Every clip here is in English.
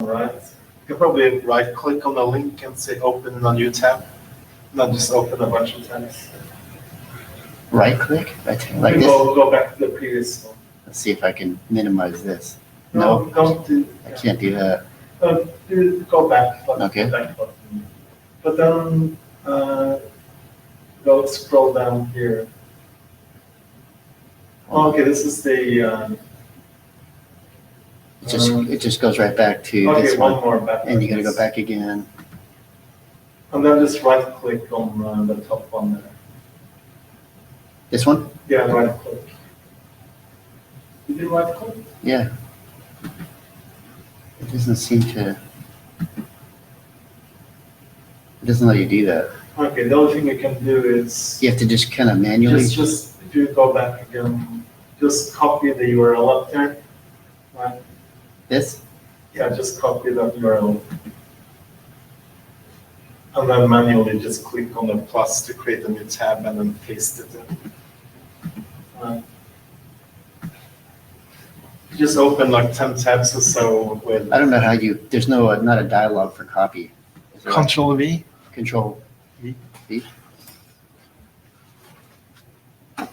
right? You can probably right-click on the link and say open in a new tab, not just open a bunch of tabs. Right-click? Right, like this? Go back to the previous one. Let's see if I can minimize this. No, don't do. I can't do that. Go back. Okay. Back button. But then go scroll down here. Oh, okay, this is the. It just goes right back to okay, this one one. more back. And you gotta go back again. And then just right click on the top one there. This one? Yeah, right click. Did you right click? Yeah. It doesn't seem to. It doesn't let you do that. Okay, the only thing you can do is. You have to just kind of manually. Just if you go back again, just copy the URL up there. Right. This? Yeah, just copy that URL. And then manually just click on the plus to create a new tab and then paste it in. Just open like 10 tabs or so with. I don't know how you, there's no, not a dialogue for copy. Control V. Control V.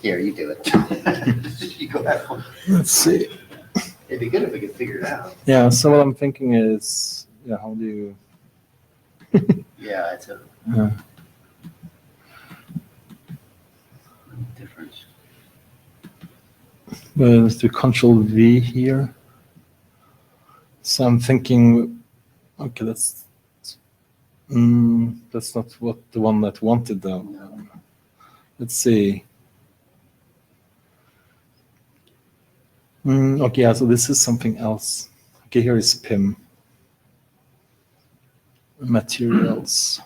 Here, you do it. You go that one. Let's see. It'd be good if we could figure it out. Yeah, so what I'm thinking is, yeah, how do you... Yeah, it's a difference. Well, let's do Control V here. So I'm thinking, okay, that's not what the one that wanted though. No. Let's see. Okay, yeah, so this is something else. Okay, here is PIM. Materials.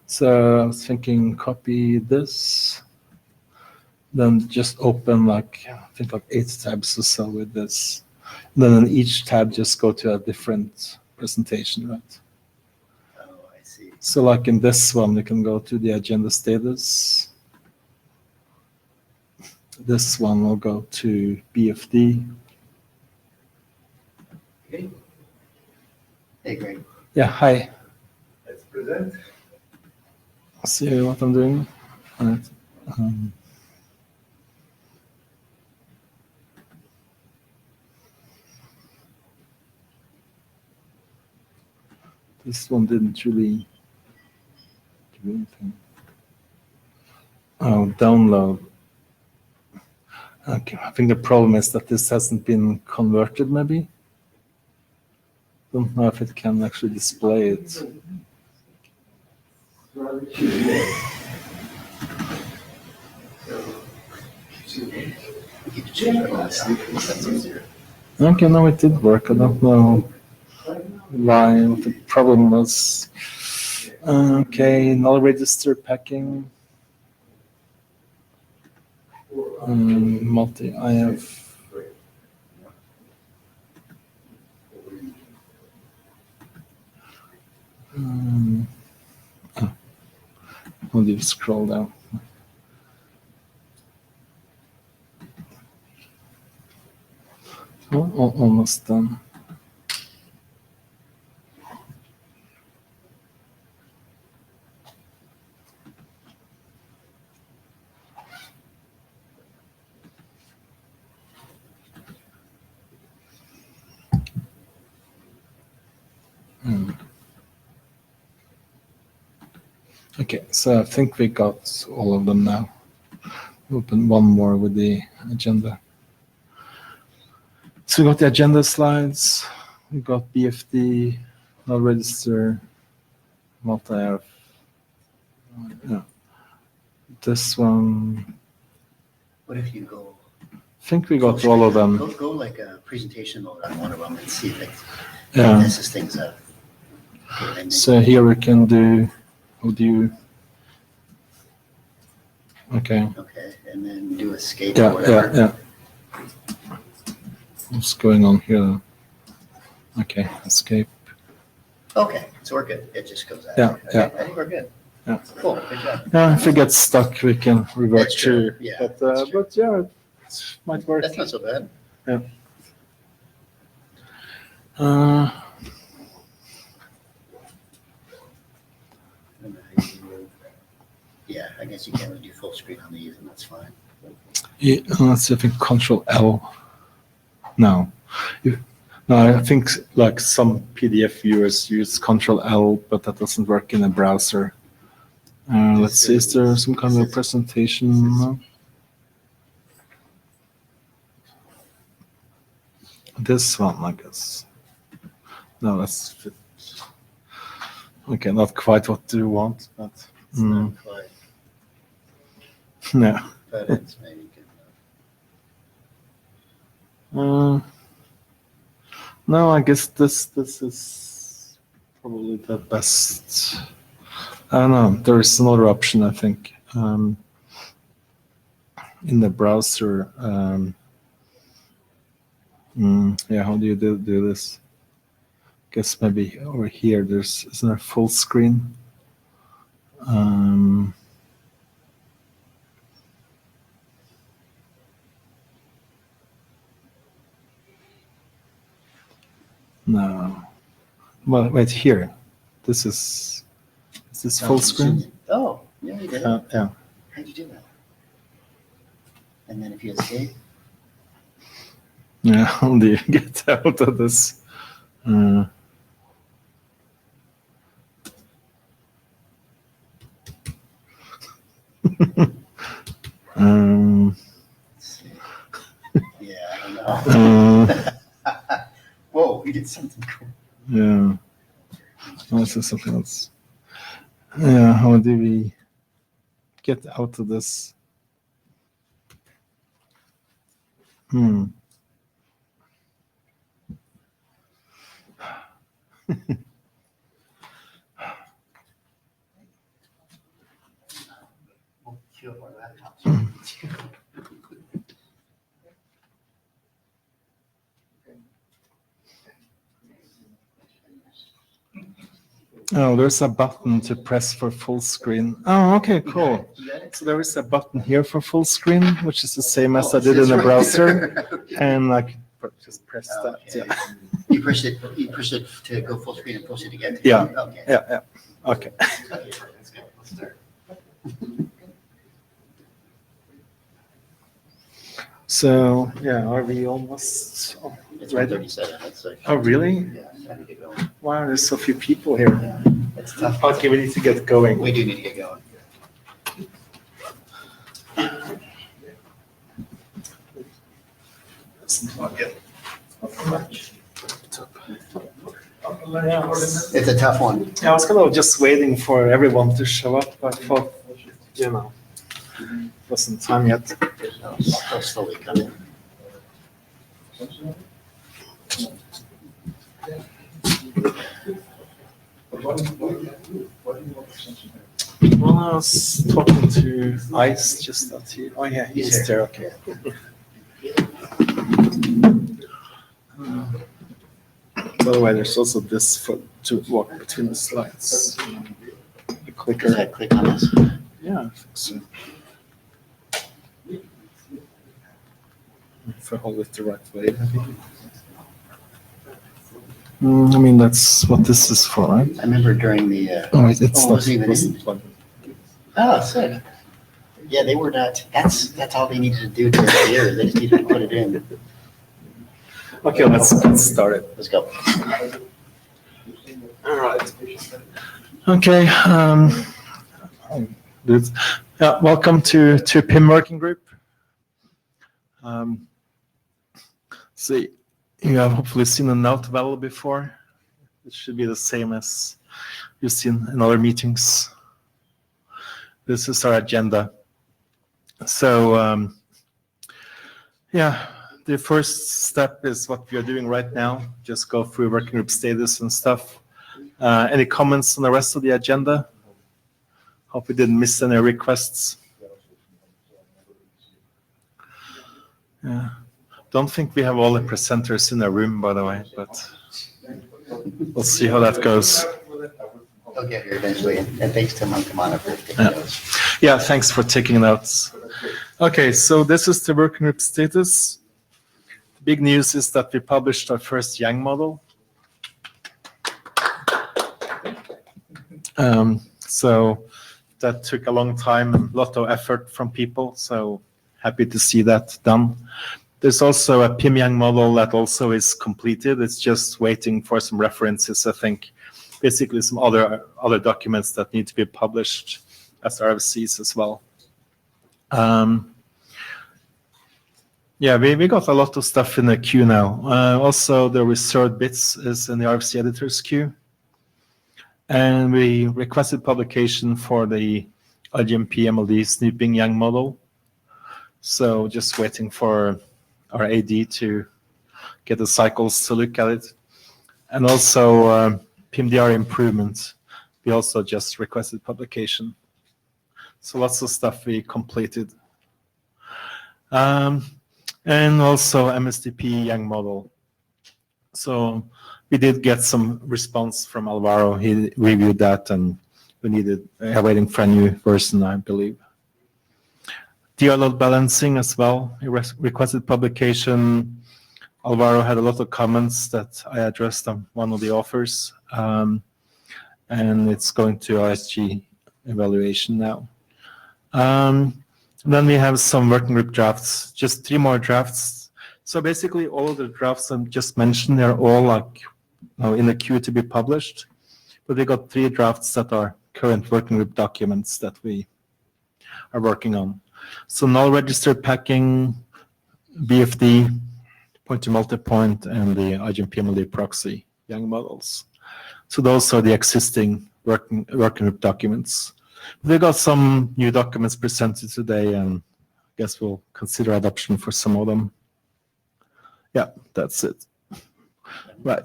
So I was thinking copy this, then just open like, I think like 8 tabs or so with this. And then in each tab just go to a different presentation, right? Oh, I see. So like in this one, we can go to the agenda status. This one will go to BFD. Okay. Hey, Greg. Yeah, hi. Let's present. See what I'm doing? All right. This one didn't really do anything. Oh, download. Okay, I think the problem is that this hasn't been converted, maybe. Don't know if it can actually display it. Okay, no, it did work. I don't know why, what the problem was. Okay, null register packing. Multi-IF. How do you scroll down? Oh, almost done. Okay, so I think we got all of them now. Open one more with the agenda. So we got the agenda slides, we got BFD, null register, multi-IF. Yeah. This one. What if you go? I think we got all of them. Go like a presentation mode on one of them and see if it Yeah. messes things up. Okay, so here we can do. How do you? Okay. Okay, and then do escape Yeah, or whatever. yeah. What's going on here? Okay, escape. Okay, so we're good. It just goes out. Yeah, Okay, yeah. I think we're good. Yeah. Cool, good job. Yeah, if we get stuck, we can revert That's true. to. Yeah, But that's true. yeah, it might work. That's not so bad. Yeah. Uh, Yeah, I guess you can't really do full screen on these, and that's fine. yeah, let's see, I think Control L. No. No, I think like some PDF viewers use Control L, but that doesn't work in a browser. Let's see, is there some kind of presentation? This one, I guess. No, that's fit. Okay, not quite what you want, but It's not quite, no. but it's maybe good enough. No, I guess this is probably the best. I don't know. There is another option, I think, in the browser. Yeah, how do you do this? Guess maybe over here. Isn't there full screen? No. Well, wait here. Is this full screen? Oh, yeah, you did. Yeah. How'd you do that? And then if you escape, Yeah. How do you get out of this? let's see. Yeah, I don't know. Whoa, you did something cool. Yeah. Oh, this is something else. Yeah, how do we get out of this? We'll queue up our laptops. Oh, there's a button to press for full screen. Oh, okay, cool. You got it? So there is a button here for full screen, which is the same as Oh, I did in the right browser, there. Okay. and I can just press that. Okay. Yeah. You push it to go full screen and push it again. Yeah. Okay. Yeah. Okay. Okay, let's go. Let's start. So yeah, are we almost It's ready? 1:37. That's like. Oh, really? Yeah, time to get going. Wow, there's so few people here. Yeah, it's tough. Okay, we need to get going. We do need to get going. It's a tough one. Yeah, I was kind of just waiting for everyone to show up. I thought, it wasn't time yet. So slowly coming. Well, I was talking to Ice just out here. Oh yeah, he's there. Okay. By the way, there's also this to walk between the slides. The Does clicker. that click on this? Yeah, I think so. If I hold it the right way, maybe. I mean, that's what this is for, right? I remember during the. Oh, it's it wasn't even wasn't in. plugged. Oh, sick. Yeah, they were not. That's all they needed to do to the year. They just needed to put it in. Okay, let's get started. Let's go. All right. Okay. Good. Yeah, welcome to PIM working group. See, you have hopefully seen a note value before. It should be the same as you've seen in other meetings. This is our agenda. So, yeah, the first step is what we are doing right now. Just go through working group status and stuff. Any comments on the rest of the agenda? Hope we didn't miss any requests. Yeah. Don't think we have all the presenters in the room, by the way, but we'll see how that goes. They'll get here eventually. And thanks to Monkamana for taking notes. Yeah, thanks for taking notes. Okay, so this is the working group status. The big news is that we published our first Yang model. So that took a long time and a lot of effort from people. So happy to see that done. There's also a PIM Yang model that also is completed. It's just waiting for some references, I think. Basically some other documents that need to be published as RFCs as well. Yeah, we got a lot of stuff in the queue now. Also, the reserved bits is in the RFC editors queue. And we requested publication for the IGMP MLD snooping Yang model. So just waiting for our AD to get the cycles to look at it. And also PIMDR improvement. We also just requested publication. So lots of stuff we completed. And also MSDP Yang model. So we did get some response from Alvaro. He reviewed that and we needed, waiting for a new version, I believe. DR load balancing as well. We requested publication. Alvaro had a lot of comments that I addressed on one of the offers. And it's going to RSG evaluation now. Then we have some working group drafts, just 3 more drafts. So basically all of the drafts I just mentioned, they're all like in the queue to be published. But we got 3 drafts that are current working group documents that we are working on. So null registered packing, BFD, point to multipoint, and the IGMP-MLD proxy Yang models. So those are the existing working group documents. We got some new documents presented today, and I guess we'll consider adoption for some of them. Yeah, that's it. Right.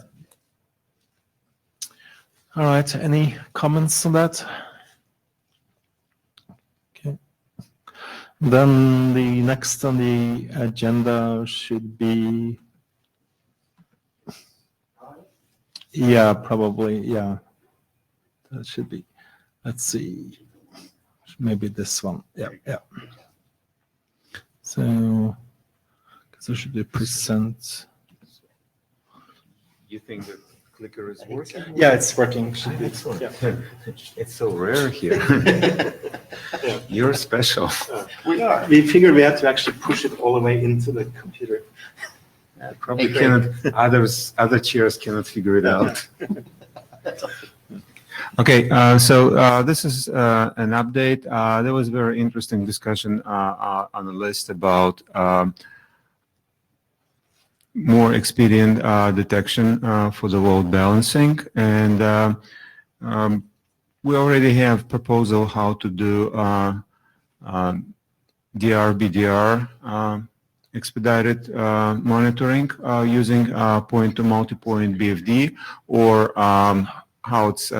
All right, any comments on that? Okay. Then the next on the agenda should be, yeah, probably, yeah. That should be, let's see. Maybe this one. Yeah, yeah. So, there should be present. You think the clicker is working? Yeah, it's working. Should be. Excellent. Yeah. It's so rare here. Yeah. You're special. We figured we had to actually push it all the way into the computer. Probably Hey, cannot. Other chairs cannot figure it out. Okay, so this is an update. There was a very interesting discussion on the list about more expedient detection for the load balancing, and we already have proposal how to do DR-BDR expedited monitoring using point-to-multipoint BFD, or how it's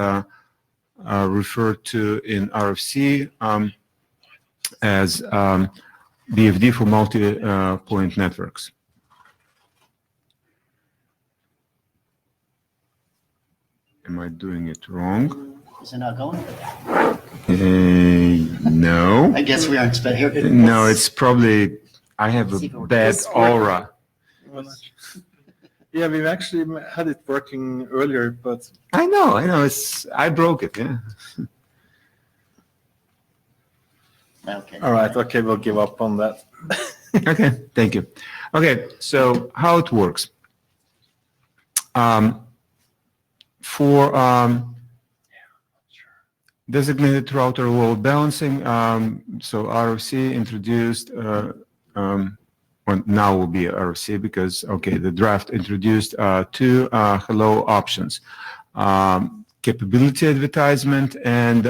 referred to in RFC as BFD for multi-point networks. Am I doing it wrong? Is it not going? No. I guess we aren't here. No, it's probably, I have a bad aura. Yeah, we've actually had it working earlier, but I know, I broke it, yeah. Okay. all right, okay, we'll give up on that. Okay, thank you. Okay, so how it works. For designated router load balancing, so RFC introduced, well, now will be RFC because, okay, the draft introduced 2 hello options, capability advertisement and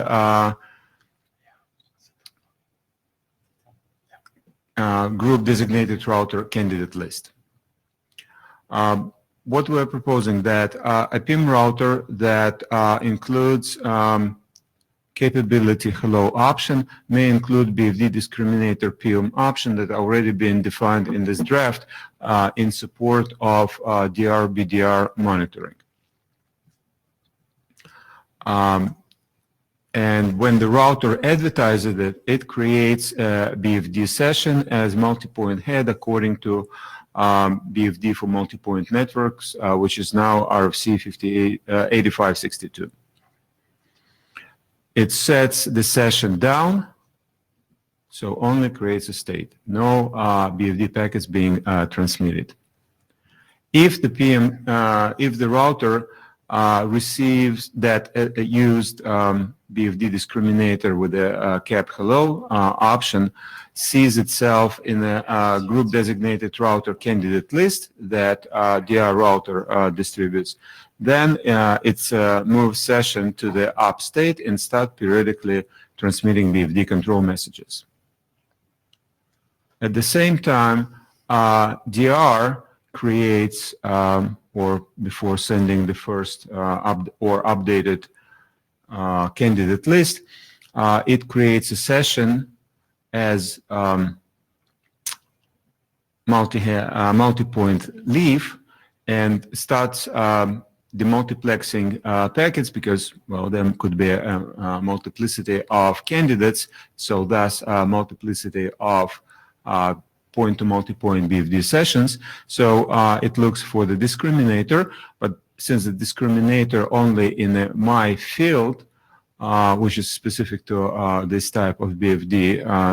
group designated router candidate list. What we're proposing that a PIM router that includes capability hello option may include BFD discriminator PIM option that already been defined in this draft in support of DR-BDR monitoring. And when the router advertises it, it creates a BFD session as multi-point head according to BFD for multi-point networks, which is now RFC 8562. it sets the session down, so only creates a state. No BFD packets being transmitted. If the if the router receives that used BFD discriminator with a cap hello option, sees itself in a group designated router candidate list that DR router distributes, then it moves session to the up state and start periodically transmitting BFD control messages. At the same time, DR creates, or before sending the first updated candidate list, it creates a session as multi-point leaf and starts the multiplexing packets, because, well, there could be a multiplicity of candidates, so thus a multiplicity of point-to-multipoint BFD sessions. So it looks for the discriminator, but since the discriminator only in a my field, which is specific to this type of BFD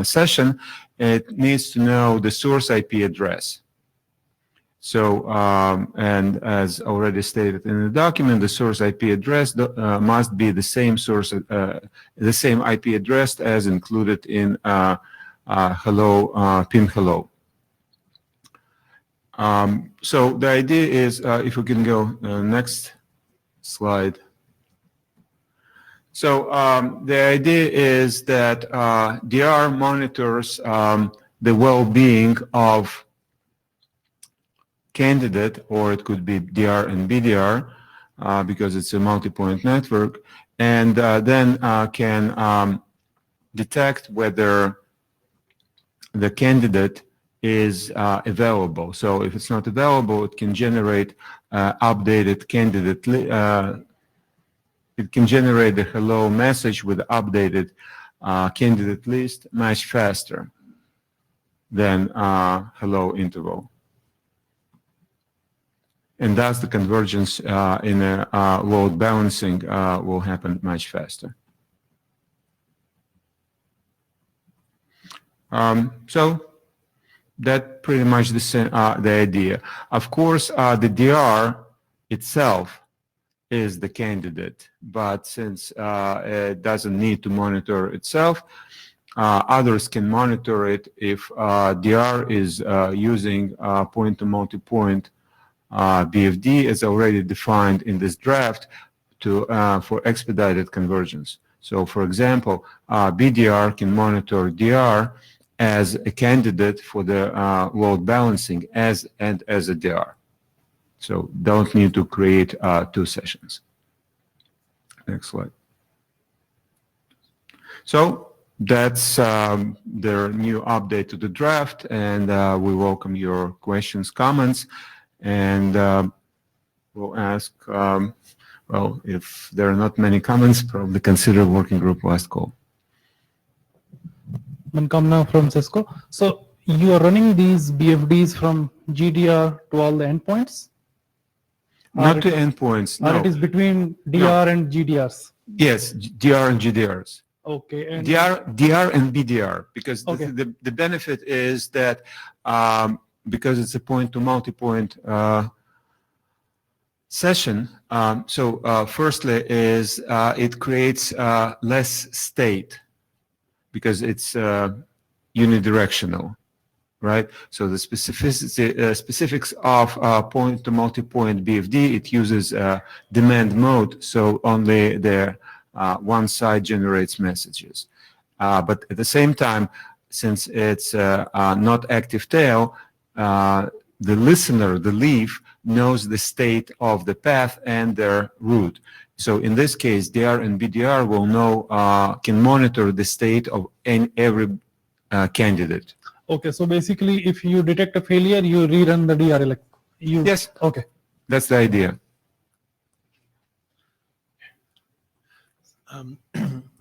session, it needs to know the source IP address. So, and as already stated in the document, the source IP address must be the same source, the same IP address as included in hello, PIM hello. So the idea is, if we can go next slide. So the idea is that DR monitors the well-being of candidate, or it could be DR and BDR, because it's a multi-point network, and then can detect whether the candidate is available. So if it's not available, it can generate updated candidate. It can generate the hello message with updated candidate list much faster than hello interval. And thus the convergence in a load balancing will happen much faster. So that pretty much the idea. Of course, the DR itself is the candidate, but since it doesn't need to monitor itself, others can monitor it if DR is using point-to-multipoint BFD as already defined in this draft for expedited convergence. So, for example, BDR can monitor DR as a candidate for the load balancing as a DR. So don't need to create two sessions. Next slide. So that's their new update to the draft, and we welcome your questions, comments, and we'll ask, well, if there are not many comments, probably consider working group last call. Mankamna from Cisco. So you are running these BFDs from GDR to all the endpoints? Not to endpoints, no. Or it is between DR and GDRs? Yes, DR and GDRs. Okay. And DR and BDR, because okay. the benefit is that because it's a point-to-multipoint session, so firstly is it creates less state because it's unidirectional, right? So the specifics of point-to-multipoint BFD, it uses demand mode, so only the one side generates messages. But at the same time, since it's not active tail, the listener, the leaf, knows the state of the path and their route. So in this case, DR and BDR will know, can monitor the state of every candidate. Okay, so basically, if you detect a failure, you rerun the DR. Like you. Yes. Okay. That's the idea.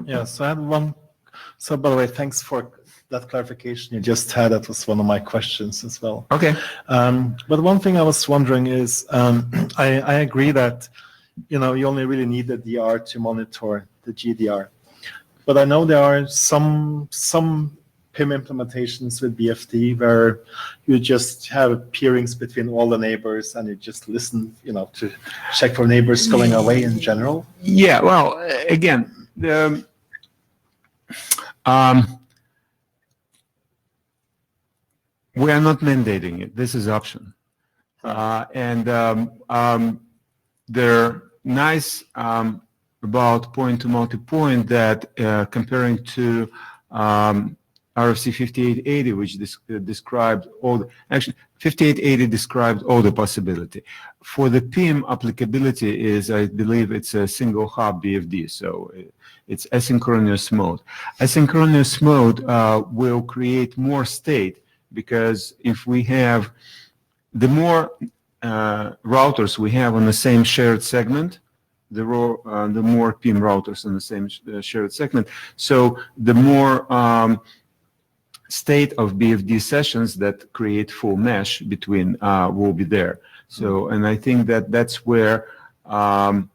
Yeah, so I have one. So by the way, thanks for that clarification you just had. That was one of my questions as well. Okay. But one thing I was wondering is, I agree that, you know, you only really need the DR to monitor the GDR. But I know there are some PIM implementations with BFD where you just have peerings between all the neighbors and you just listen, to check for neighbors going away in general. Yeah, well, again, the we are not mandating it. This is option. They're nice about point-to-multipoint that comparing to RFC 5880, which described all the, actually 5880 described all the possibility. For the PIM, applicability is, I believe it's a single hop BFD, so it's asynchronous mode. Asynchronous mode will create more state, because if we have, the more routers we have on the same shared segment, the more PIM routers on the same shared segment, so the more state of BFD sessions that create full mesh between will be there. So, and I think that that's where the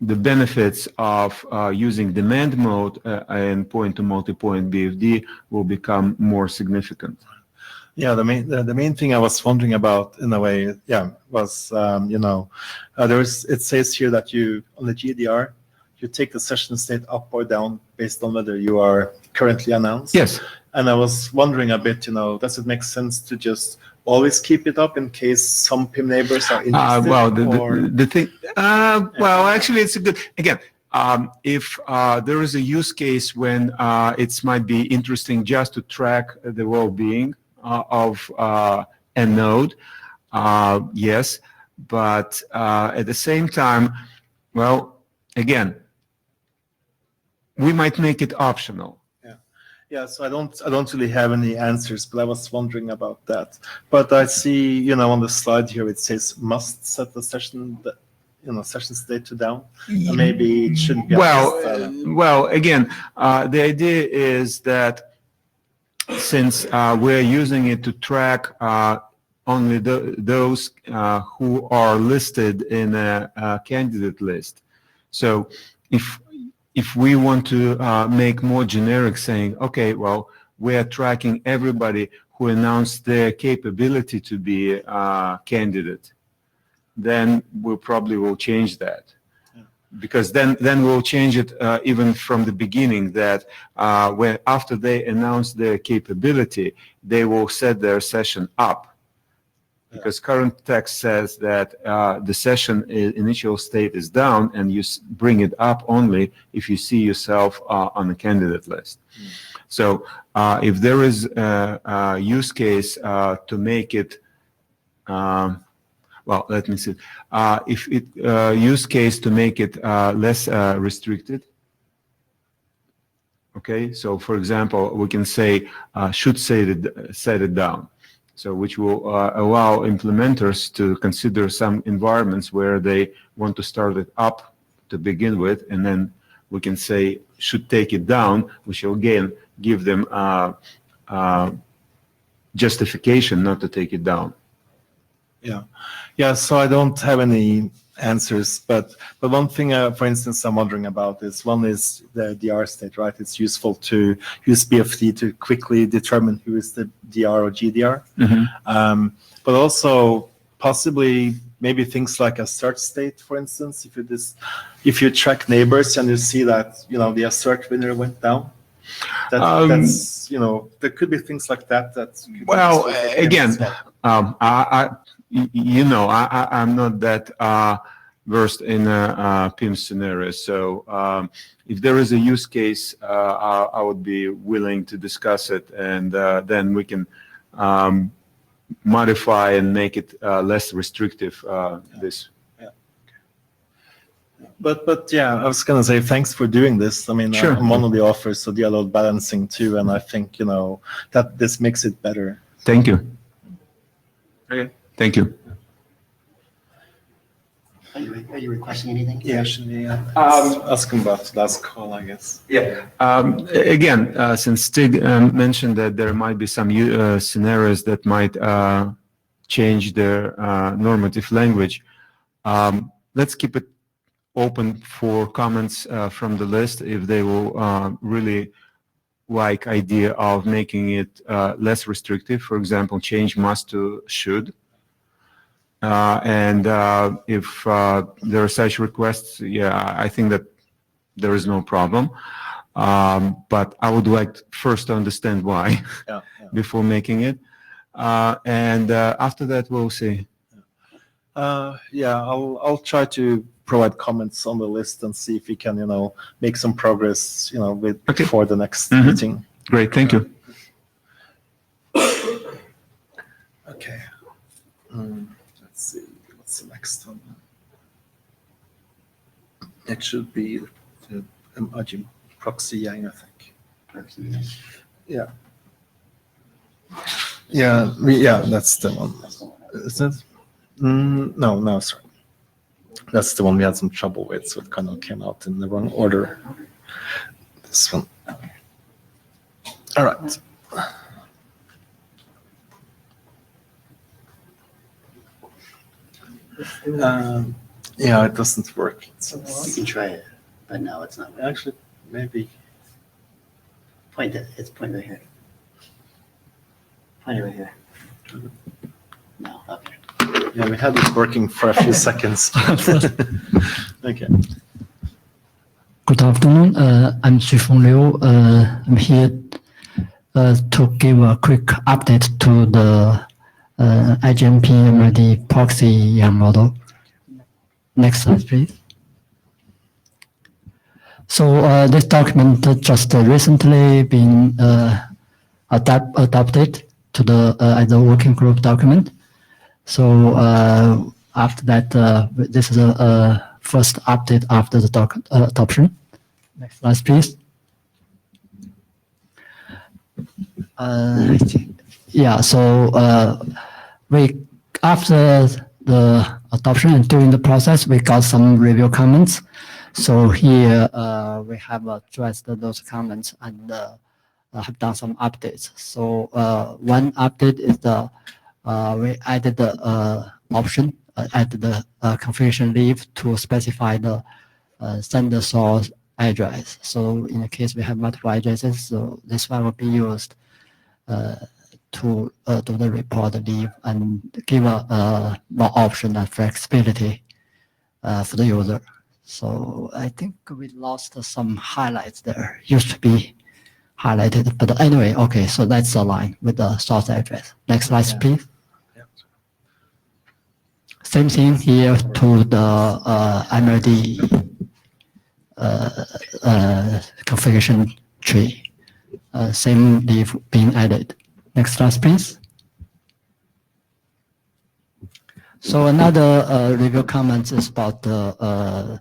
benefits of using demand mode and point-to-multipoint BFD will become more significant. Yeah, the main thing I was wondering about, in a way, was it says here that you, on the GDR, you take the session state up or down based on whether you are currently announced. Yes. And I was wondering a bit, does it make sense to just always keep it up in case some PIM neighbors are interested? Well, the thing, well, actually, it's a good, again, if there is a use case when it might be interesting just to track the well-being of a node, yes, but at the same time, well, again, we might make it optional. Yeah, so I don't really have any answers, but I was wondering about that. But I see, on the slide here it says must set the session, session state to down. And maybe it shouldn't be. Well, again, the idea is that since we're using it to track only those who are listed in a candidate list, so if we want to make more generic, saying, okay, well, we are tracking everybody who announced their capability to be a candidate, then we probably will change that. Because then we'll change it even from the beginning, that when after they announce their capability, they will set their session up. Because current text says that the session initial state is down, and you bring it up only if you see yourself on the candidate list. So if there is a use case to make it, well, let me see. If it use case to make it less restricted. Okay, so for example, we can say should set it down. So which will allow implementers to consider some environments where they want to start it up to begin with, and then we can say should take it down, which will again give them justification not to take it down. Yeah. So I don't have any answers, but one thing, for instance, I'm wondering about is, one is the DR state, right? It's useful to use BFD to quickly determine who is the DR or GDR. But also possibly maybe things like a search state, for instance, if you track neighbors and you see that the assert winner went down. That's there could be things like that. Well, again, I'm not that versed in PIM scenarios. So if there is a use case, I would be willing to discuss it, and then we can modify and make it less restrictive. But yeah, I was gonna say thanks for doing this. I mean, sure. I'm one of the authors, so the load balancing too, and I think that this makes it better. Thank you. Okay. Thank you. Are you requesting anything? Yeah, actually, ask him about the last call, I guess. Yeah. Again, since Stig mentioned that there might be some scenarios that might change their normative language, let's keep it open for comments from the list if they will really like idea of making it less restrictive. For example, change must to should. And if there are such requests, yeah, I think that there is no problem. But I would like first to understand why before making it. And after that, we'll see. I'll try to provide comments on the list and see if we can, make some progress, before the next meeting. Great, thank you. Okay. Let's see. What's the next one? It should be the IGM proxy yang, I think. Yeah. Yeah, that's the one. Is it? No, sorry. That's the one we had some trouble with, so it kind of came out in the wrong order. This one. All right. It doesn't work. You can try it, but no, it's not. Actually, maybe. Point it. It's point right here. Point it right here. No, okay. Yeah, we had it working for a few seconds. Okay. Good afternoon. I'm Xufeng Liu. I'm here to give a quick update to the IGM-PIM proxy YAM model. Next slide, please. So this document just recently been adopted to the as a working group document. So after that, this is a first update after the adoption. Next slide, please. So we after the adoption and during the process, we got some review comments. So here we have addressed those comments and have done some updates. So one update is we added the option, added the configuration leaf to specify the sender source address. So in the case we have multiple addresses, so this one will be used to do the report leaf and give a more option and flexibility for the user. So I think we lost some highlights there. Used to be highlighted, but anyway, okay. So that's aligned with the source address. Next slide, please. Same thing here to the MLD configuration tree. Same leaf being added. Next slide, please. So another review comment is about the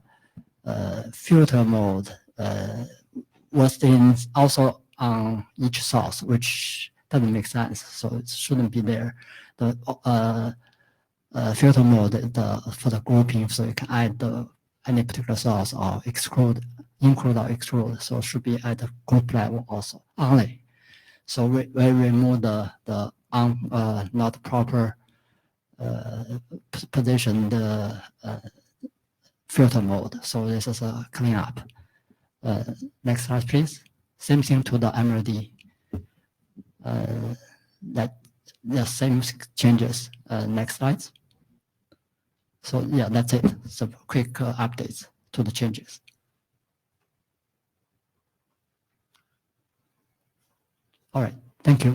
filter mode was in also on each source, which doesn't make sense. So it shouldn't be there. The filter mode for the grouping, so you can add any particular source or include or exclude. So it should be at the group level also only. So we remove the not proper position the filter mode. So this is a cleanup. Next slide, please. Same thing to the MLD. That the same changes. Next slide. So yeah, that's it. So quick updates to the changes. All right, thank you.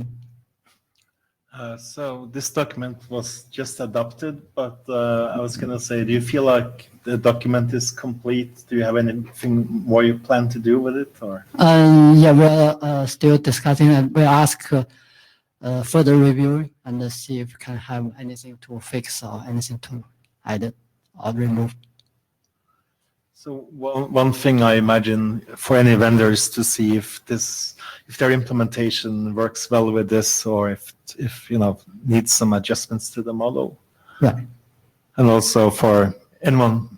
So this document was just adopted, but I was going to say, do you feel like the document is complete? Do you have anything more you plan to do with it, or? Yeah, we're still discussing, and we'll ask further review and see if we can have anything to fix or anything to add or remove. So one thing I imagine for any vendors to see if their implementation works well with this, or if needs some adjustments to the model. Right. And also for anyone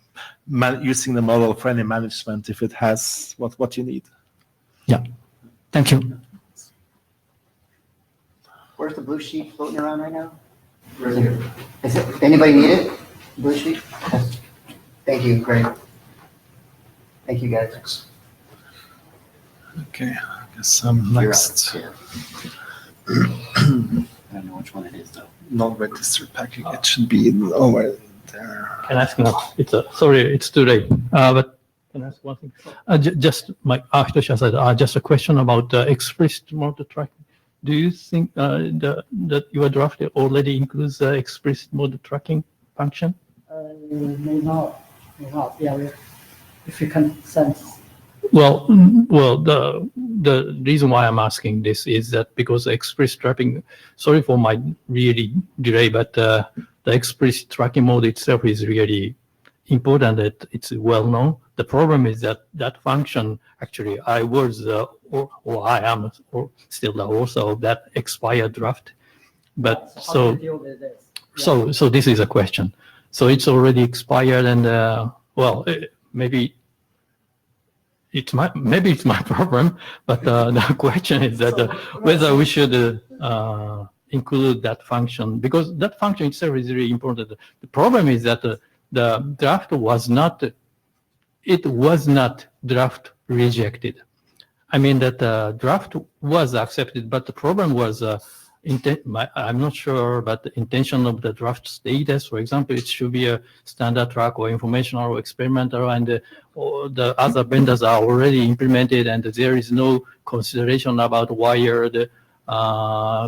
using the model for any management, if it has what you need. Yeah. Thank you. Where's the blue sheet floating around right now? Where is it? Anybody need it? Blue sheet? Thank you, great. Thank you, guys. Okay, I guess I'm You're next. up. Yeah. I don't know which one it is, though. Non-registered packing, it should be over there. Can I ask now? Sorry, it's too late. But can I ask one thing? Just my Ashutosh said, just a question about explicit mode tracking. Do you think that your draft already includes the explicit mode tracking function? May not. Yeah, if you can sense. Well, the reason why I'm asking this is that because the explicit tracking, sorry for my really delay, but the explicit tracking mode itself is really important. That it's well known. The problem is that that function actually I was or I am or still the author of that expired draft, but so this is a question. So it's already expired, and maybe it's my problem, but the question is that whether we should include that function, because that function itself is really important. The problem is that the draft was not draft rejected. I mean that the draft was accepted, but the problem was I'm not sure, but the intention of the draft status, for example, it should be a standard track or informational or experimental, and the other vendors are already implemented, and there is no consideration about wired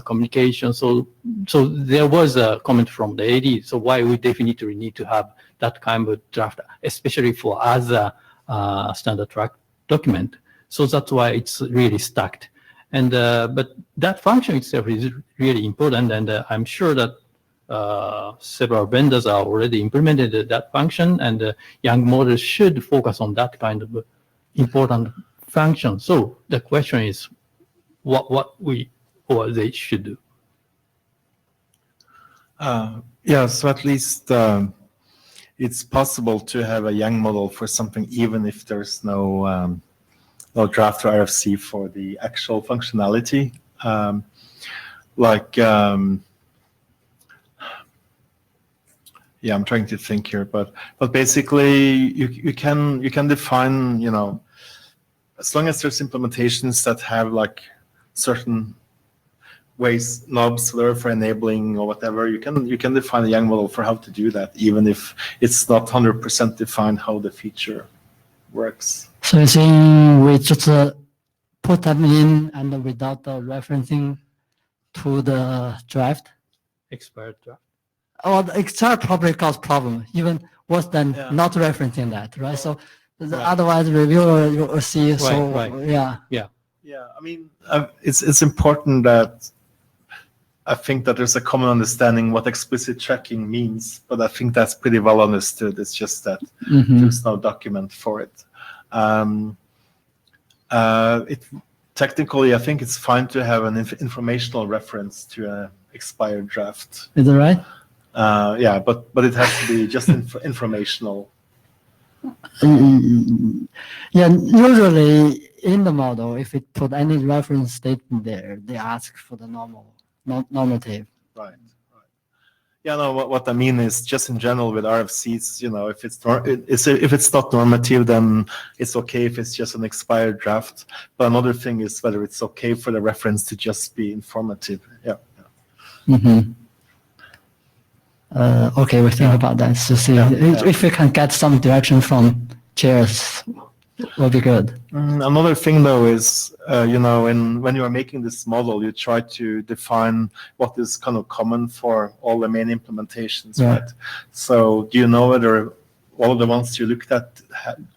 communication. So there was a comment from the AD. So why we definitely need to have that kind of draft, especially for other standard track document. So that's why it's really stacked. And but that function itself is really important, and I'm sure that several vendors are already implemented that function, and young models should focus on that kind of important function. So the question is, what we or they should do. Yeah, so at least it's possible to have a young model for something, even if there's no draft or RFC for the actual functionality. Yeah, I'm trying to think here, but basically you can define, as long as there's implementations that have like certain ways, knobs, whatever, for enabling or whatever, you can define a young model for how to do that, even if it's not 100% defined how the feature works. So you think we just put them in and without referencing to the draft? Expired draft. Oh, the expired probably cause problem, even worse than Yeah. not referencing that, right? So Right. otherwise reviewer will see. So Right. yeah. Yeah, I mean, it's important that I think that there's a common understanding what explicit tracking means, but I think that's pretty well understood. It's just that there's no document for it. Technically, I think it's fine to have an informational reference to an expired draft. Is that right? Yeah, but it has to be just informational. Yeah, usually in the model, if it put any reference statement there, they ask for the normative. Right. Yeah, no. What I mean is just in general with RFCs, if it's not normative, then it's okay if it's just an expired draft. But another thing is whether it's okay for the reference to just be informative. Yeah. Okay, we think about that. So see if we can get some direction from chairs, will be good. Another thing, though, is when you are making this model, you try to define what is kind of common for all the main implementations, right? So, do you know whether all of the ones you looked at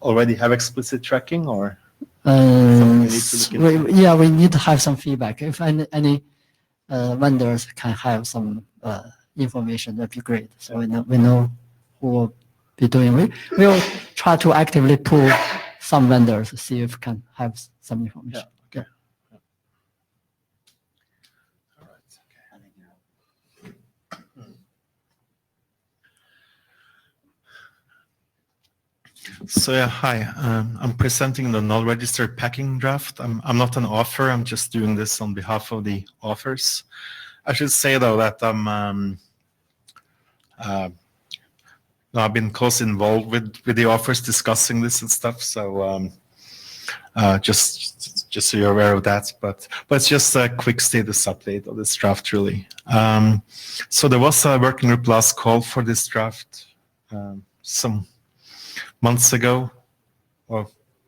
already have explicit tracking, or something we need to look into? We need to have some feedback. If any vendors can have some information, that'd be great. So we know who will be doing. We'll try to actively pull some vendors to see if we can have some information. Yeah. Okay. All right. So yeah, hi. I'm presenting the null registered packing draft. I'm not an author. I'm just doing this on behalf of the authors. I should say though that I'm I've been closely involved with the authors discussing this and stuff. So just so you're aware of that. But it's just a quick status update of this draft, really. So there was a working group last call for this draft some months ago or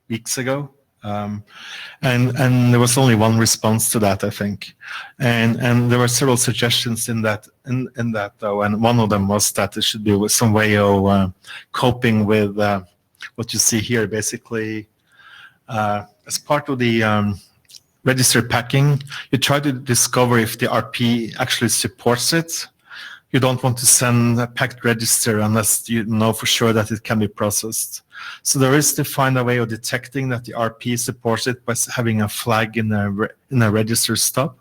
weeks ago. And there was only one response to that, I think, and there were several suggestions in that though, and one of them was that there should be some way of coping with what you see here. Basically, as part of the register packing, you try to discover if the RP actually supports it. You don't want to send a packed register unless you know for sure that it can be processed. So there is to find a way of detecting that the RP supports it by having a flag in a register stop.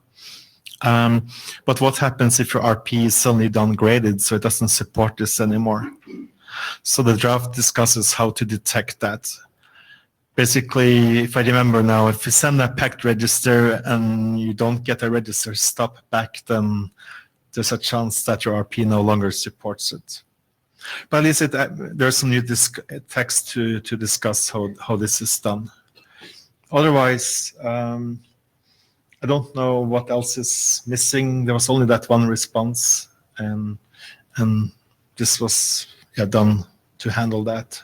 But what happens if your RP is suddenly downgraded so it doesn't support this anymore? So the draft discusses how to detect that. Basically, if I remember now, if you send a packed register and you don't get a register stop back, then there's a chance that your RP no longer supports it. But at least there's some new text to discuss how this is done. Otherwise, I don't know what else is missing. There was only that one response, and this was done to handle that.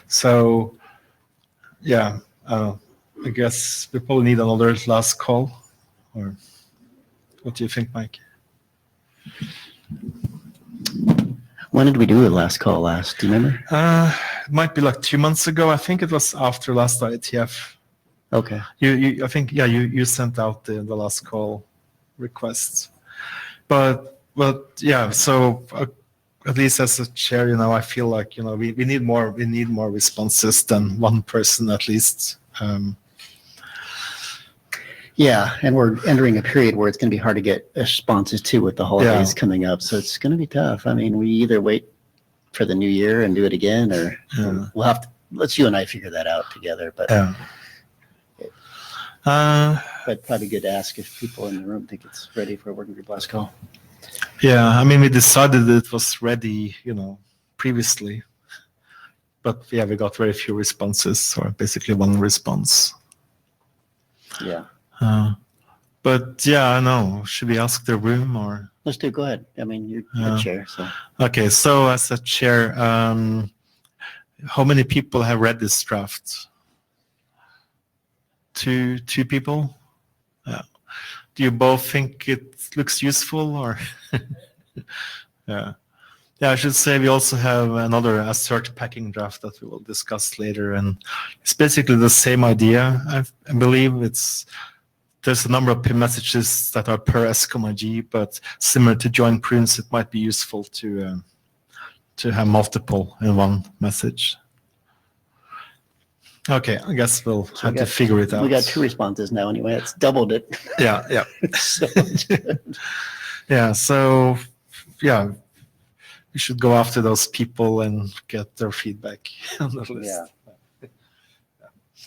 So, yeah, I guess we probably need another last call. Or what do you think, Mike? When did we do the last call last? Do you remember? It might be like 2 months ago. I think it was after last IETF. Okay. I think you sent out the last call requests. But yeah, so at least as a chair, I feel like we need more responses than one person at least. Yeah, and we're entering a period where it's going to be hard to get responses too with the holidays coming up. So it's going to be tough. I mean, we either wait for the new year and do it again, or we'll have to. Let's you and I figure that out together. But but probably good to ask if people in the room think it's ready for a working group last call. Yeah, I mean, we decided it was ready, previously, but yeah, we got very few responses, or basically one response. Yeah. But yeah, I know. Should we ask the room or? Let's do. Go ahead. I mean, you're the chair, so. Okay, so as a chair, how many people have read this draft? Two people. Do you both think it looks useful, or? Yeah. I should say we also have another assert packing draft that we will discuss later, and it's basically the same idea. I believe there's a number of PIM messages that are per S, but similar to join prunes, it might be useful to have multiple in one message. Okay, I guess we'll have to figure it out. We got 2 responses now anyway. It's doubled it. Yeah. So it's good. Yeah, so yeah, we should go after those people and get their feedback on the list. Yeah.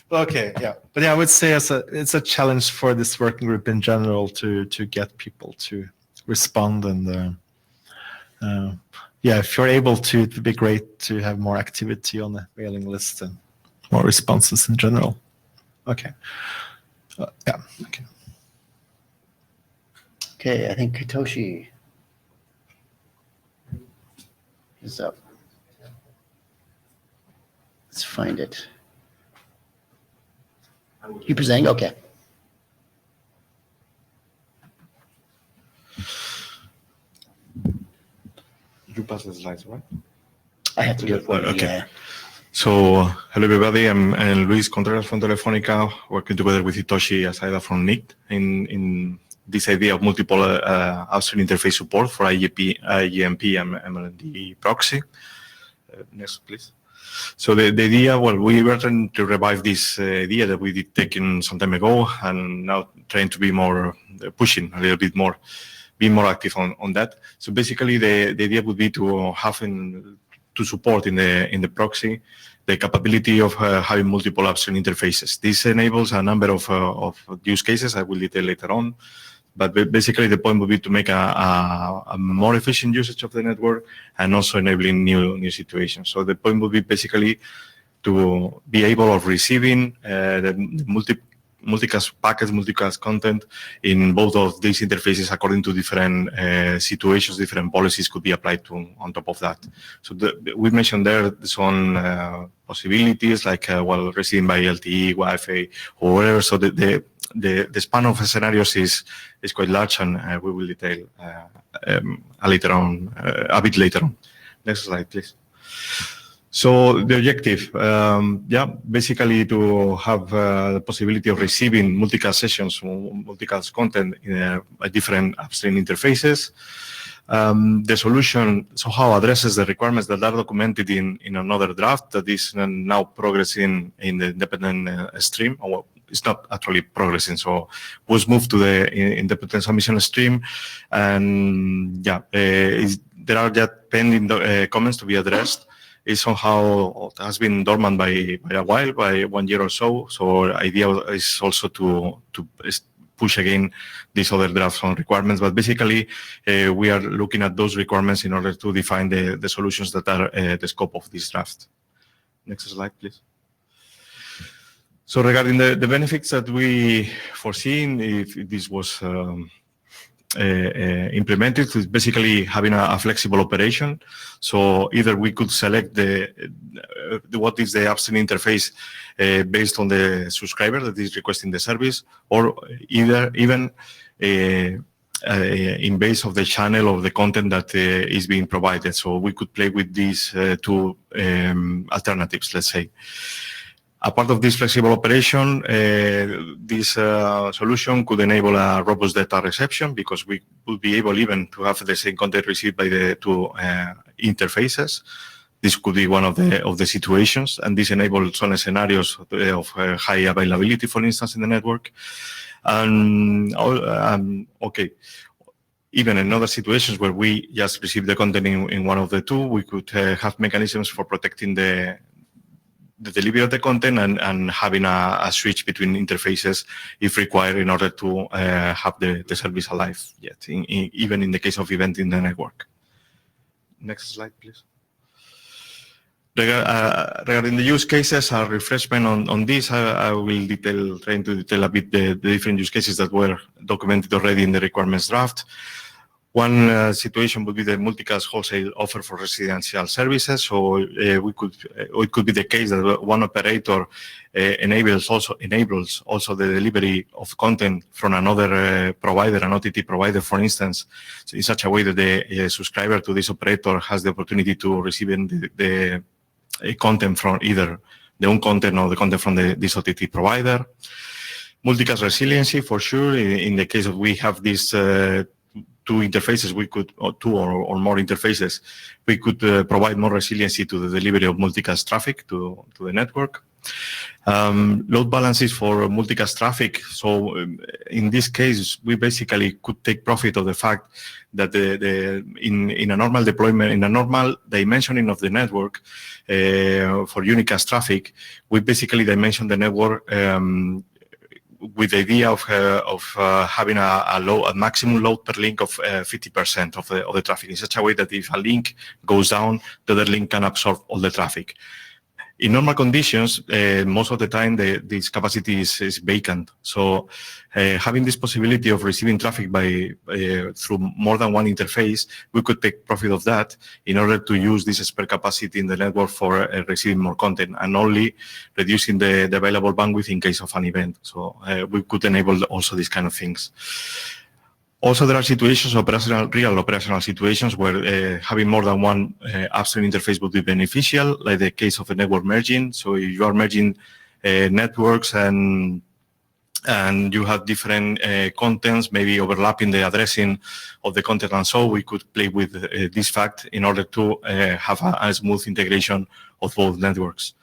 Okay, yeah. But yeah, I would say it's a challenge for this working group in general to get people to respond. And if you're able to, it would be great to have more activity on the mailing list and more responses in general. Okay. Okay. Okay, I think Hitoshi is up. Let's find it. You presenting? Okay. You pass the slides, right? I have to do it for you. Okay. Yeah. So, hello everybody, I'm Luis Contreras from Telefónica, working together with Hitoshi Asada from NICT in this idea of multiple upstream interface support for IEMP and MLD proxy. Next, please. So the idea, we were trying to revive this idea that we did taken some time ago, and now trying to be more pushing a little bit more, being more active on that. So basically, the idea would be to have to support in the proxy the capability of having multiple upstream interfaces. This enables a number of use cases I will detail later on. But basically, the point would be to make a more efficient usage of the network and also enabling new situations. So the point would be basically to be able of receiving the multicast packets, multicast content in both of these interfaces according to different situations, different policies could be applied to on top of that. So we mentioned there some possibilities like receiving by LTE, Wi-Fi, or whatever. So the span of scenarios is quite large, and we will detail a bit later on. Next slide, please. So the objective, basically to have the possibility of receiving multicast sessions, multicast content in different upstream interfaces. The solution somehow addresses the requirements that are documented in another draft that is now progressing in the independent stream. Well, it's not actually progressing, so was moved to the independent submission stream, and there are just pending comments to be addressed. It somehow has been dormant by a while, by 1 year or so. So the idea is also to push again these other drafts on requirements. But basically, we are looking at those requirements in order to define the solutions that are the scope of this draft. Next slide, please. So regarding the benefits that we foreseen, if this was implemented, is basically having a flexible operation. So either we could select what is the upstream interface based on the subscriber that is requesting the service, or even in base of the channel of the content that is being provided. So we could play with these two alternatives, let's say. A part of this flexible operation, this solution could enable a robust data reception, because we would be able even to have the same content received by the two interfaces. This could be one of the situations, and this enables some scenarios of high availability, for instance, in the network. Even in other situations where we just receive the content in one of the two, we could have mechanisms for protecting the delivery of the content and having a switch between interfaces if required in order to have the service alive, even in the case of event in the network. Next slide, please. Regarding the use cases, a refreshment on this, I will trying to detail a bit the different use cases that were documented already in the requirements draft. One situation would be the multicast wholesale offer for residential services. So it could be the case that one operator enables also the delivery of content from another provider, an OTT provider, for instance, in such a way that the subscriber to this operator has the opportunity to receive the content from either their own content or the content from this OTT provider. Multicast resiliency, for sure. In the case of we have these two interfaces, or two or more interfaces, we could provide more resiliency to the delivery of multicast traffic to the network. Load balances for multicast traffic. So in this case, we basically could take profit of the fact that in a normal deployment, in a normal dimensioning of the network for unicast traffic, we basically dimension the network with the idea of having a maximum load per link of 50% of the traffic, in such a way that if a link goes down, the other link can absorb all the traffic. In normal conditions, most of the time, this capacity is vacant. So having this possibility of receiving traffic through more than one interface, we could take profit of that in order to use this spare capacity in the network for receiving more content, and only reducing the available bandwidth in case of an event. So we could enable also these kind of things. Also, there are situations, real operational situations, where having more than one upstream interface would be beneficial, like the case of a network merging. So if you are merging networks and you have different contents, maybe overlapping the addressing of the content, and so we could play with this fact in order to have a smooth integration of both networks.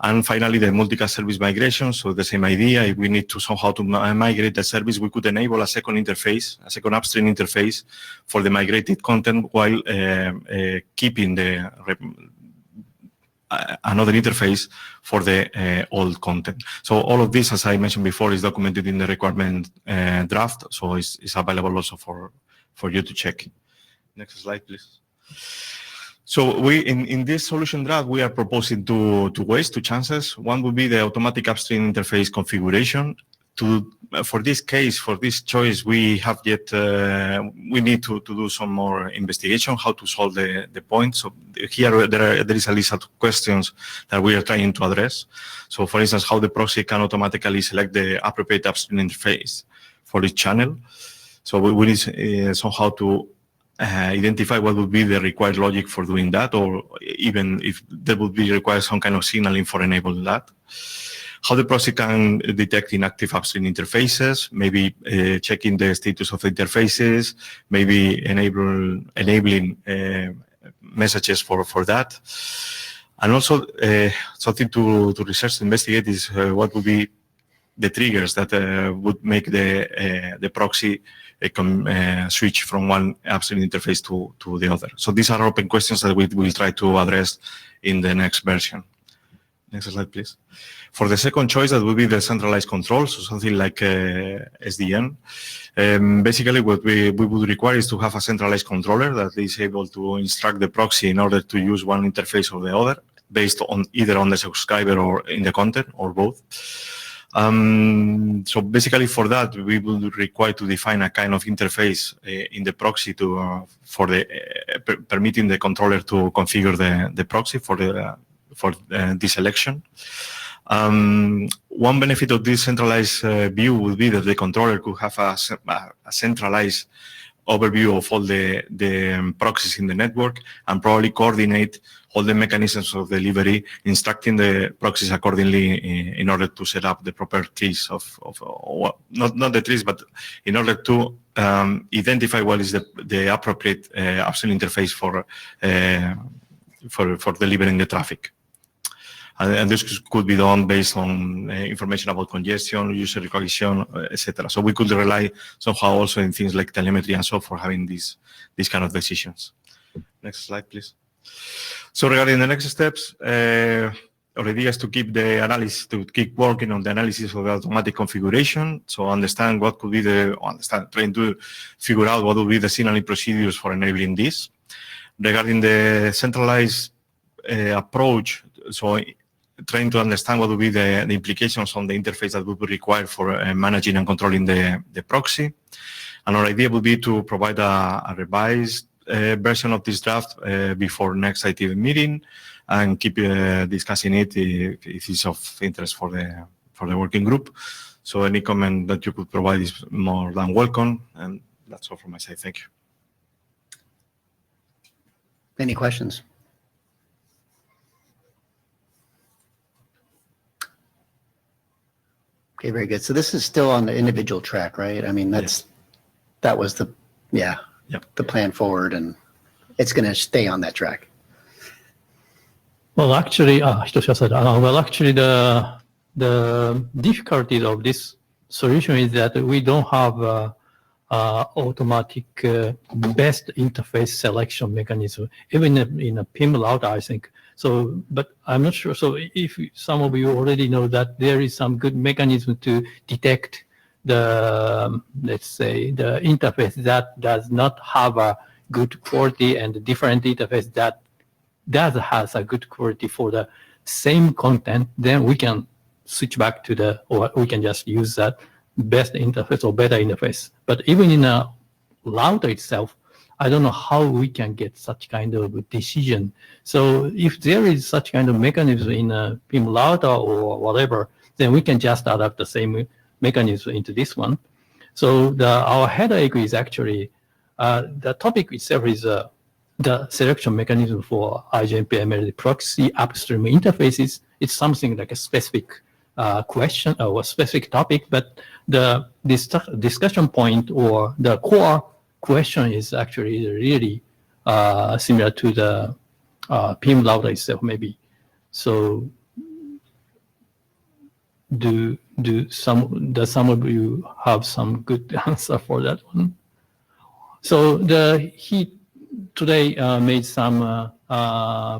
And finally, the multicast service migration. So the same idea, if we need to somehow to migrate the service, we could enable a second interface, a second upstream interface for the migrated content, while keeping another interface for the old content. So all of this, as I mentioned before, is documented in the requirement draft. So it's available also for you to check. Next slide, please. So we in this solution draft, we are proposing two ways, two chances. One would be the automatic upstream interface configuration. For this case, for this choice, we have yet we need to do some more investigation how to solve the point. So here there is a list of questions that we are trying to address. So for instance, how the proxy can automatically select the appropriate upstream interface for each channel. So we need somehow to identify what would be the required logic for doing that, or even if there would be required some kind of signaling for enabling that. How the proxy can detect inactive upstream interfaces, maybe checking the status of the interfaces, maybe enabling messages for that. And also something to research, to investigate is what would be the triggers that would make the proxy switch from one upstream interface to the other. So these are open questions that we will try to address in the next version. Next slide, please. For the second choice, that will be the centralized control, so something like SDN. Basically, what we would require is to have a centralized controller that is able to instruct the proxy in order to use one interface or the other, based on either on the subscriber or in the content, or both. So basically, for that, we will require to define a kind of interface in the proxy for permitting the controller to configure the proxy for this election. One benefit of this centralized view would be that the controller could have a centralized overview of all the proxies in the network and probably coordinate all the mechanisms of delivery, instructing the proxies accordingly in order to set up the proper trees not the trees, but in order to identify what is the appropriate upstream interface for delivering the traffic. And this could be done based on information about congestion, user recognition, etc. So we could rely somehow also in things like telemetry and so for having these kind of decisions. Next slide, please. So regarding the next steps, our idea is to keep keep working on the analysis of the automatic configuration. So understand what could be trying to figure out what would be the signaling procedures for enabling this. Regarding the centralized approach, so trying to understand what would be the implications on the interface that would be required for managing and controlling the proxy. And our idea would be to provide a revised version of this draft before next IETF meeting and keep discussing it if it's of interest for the working group. So any comment that you could provide is more than welcome. And that's all from my side. Thank you. Any questions? Okay, very good. So this is still on the individual track, right? I mean, that was the plan forward, and it's going to stay on that track. Well, actually, Hitoshi said, well, actually, the difficulty of this solution is that we don't have automatic best interface selection mechanism, even in a PIM router, I think. So, but I'm not sure. So if some of you already know that there is some good mechanism to detect let's say, the interface that does not have a good quality and the different interface that does has a good quality for the same content, then we can switch back to or we can just use that best interface or better interface. But even in a router itself, I don't know how we can get such kind of decision. So if there is such kind of mechanism in a PIM router or whatever, then we can just adapt the same mechanism into this one. So our headache is actually, the topic itself is the selection mechanism for IGMP-ML proxy upstream interfaces. It's something like a specific question or a specific topic, but the discussion point or the core question is actually really similar to the PIM router itself, maybe. So, does some of you have some good answer for that one? So today made some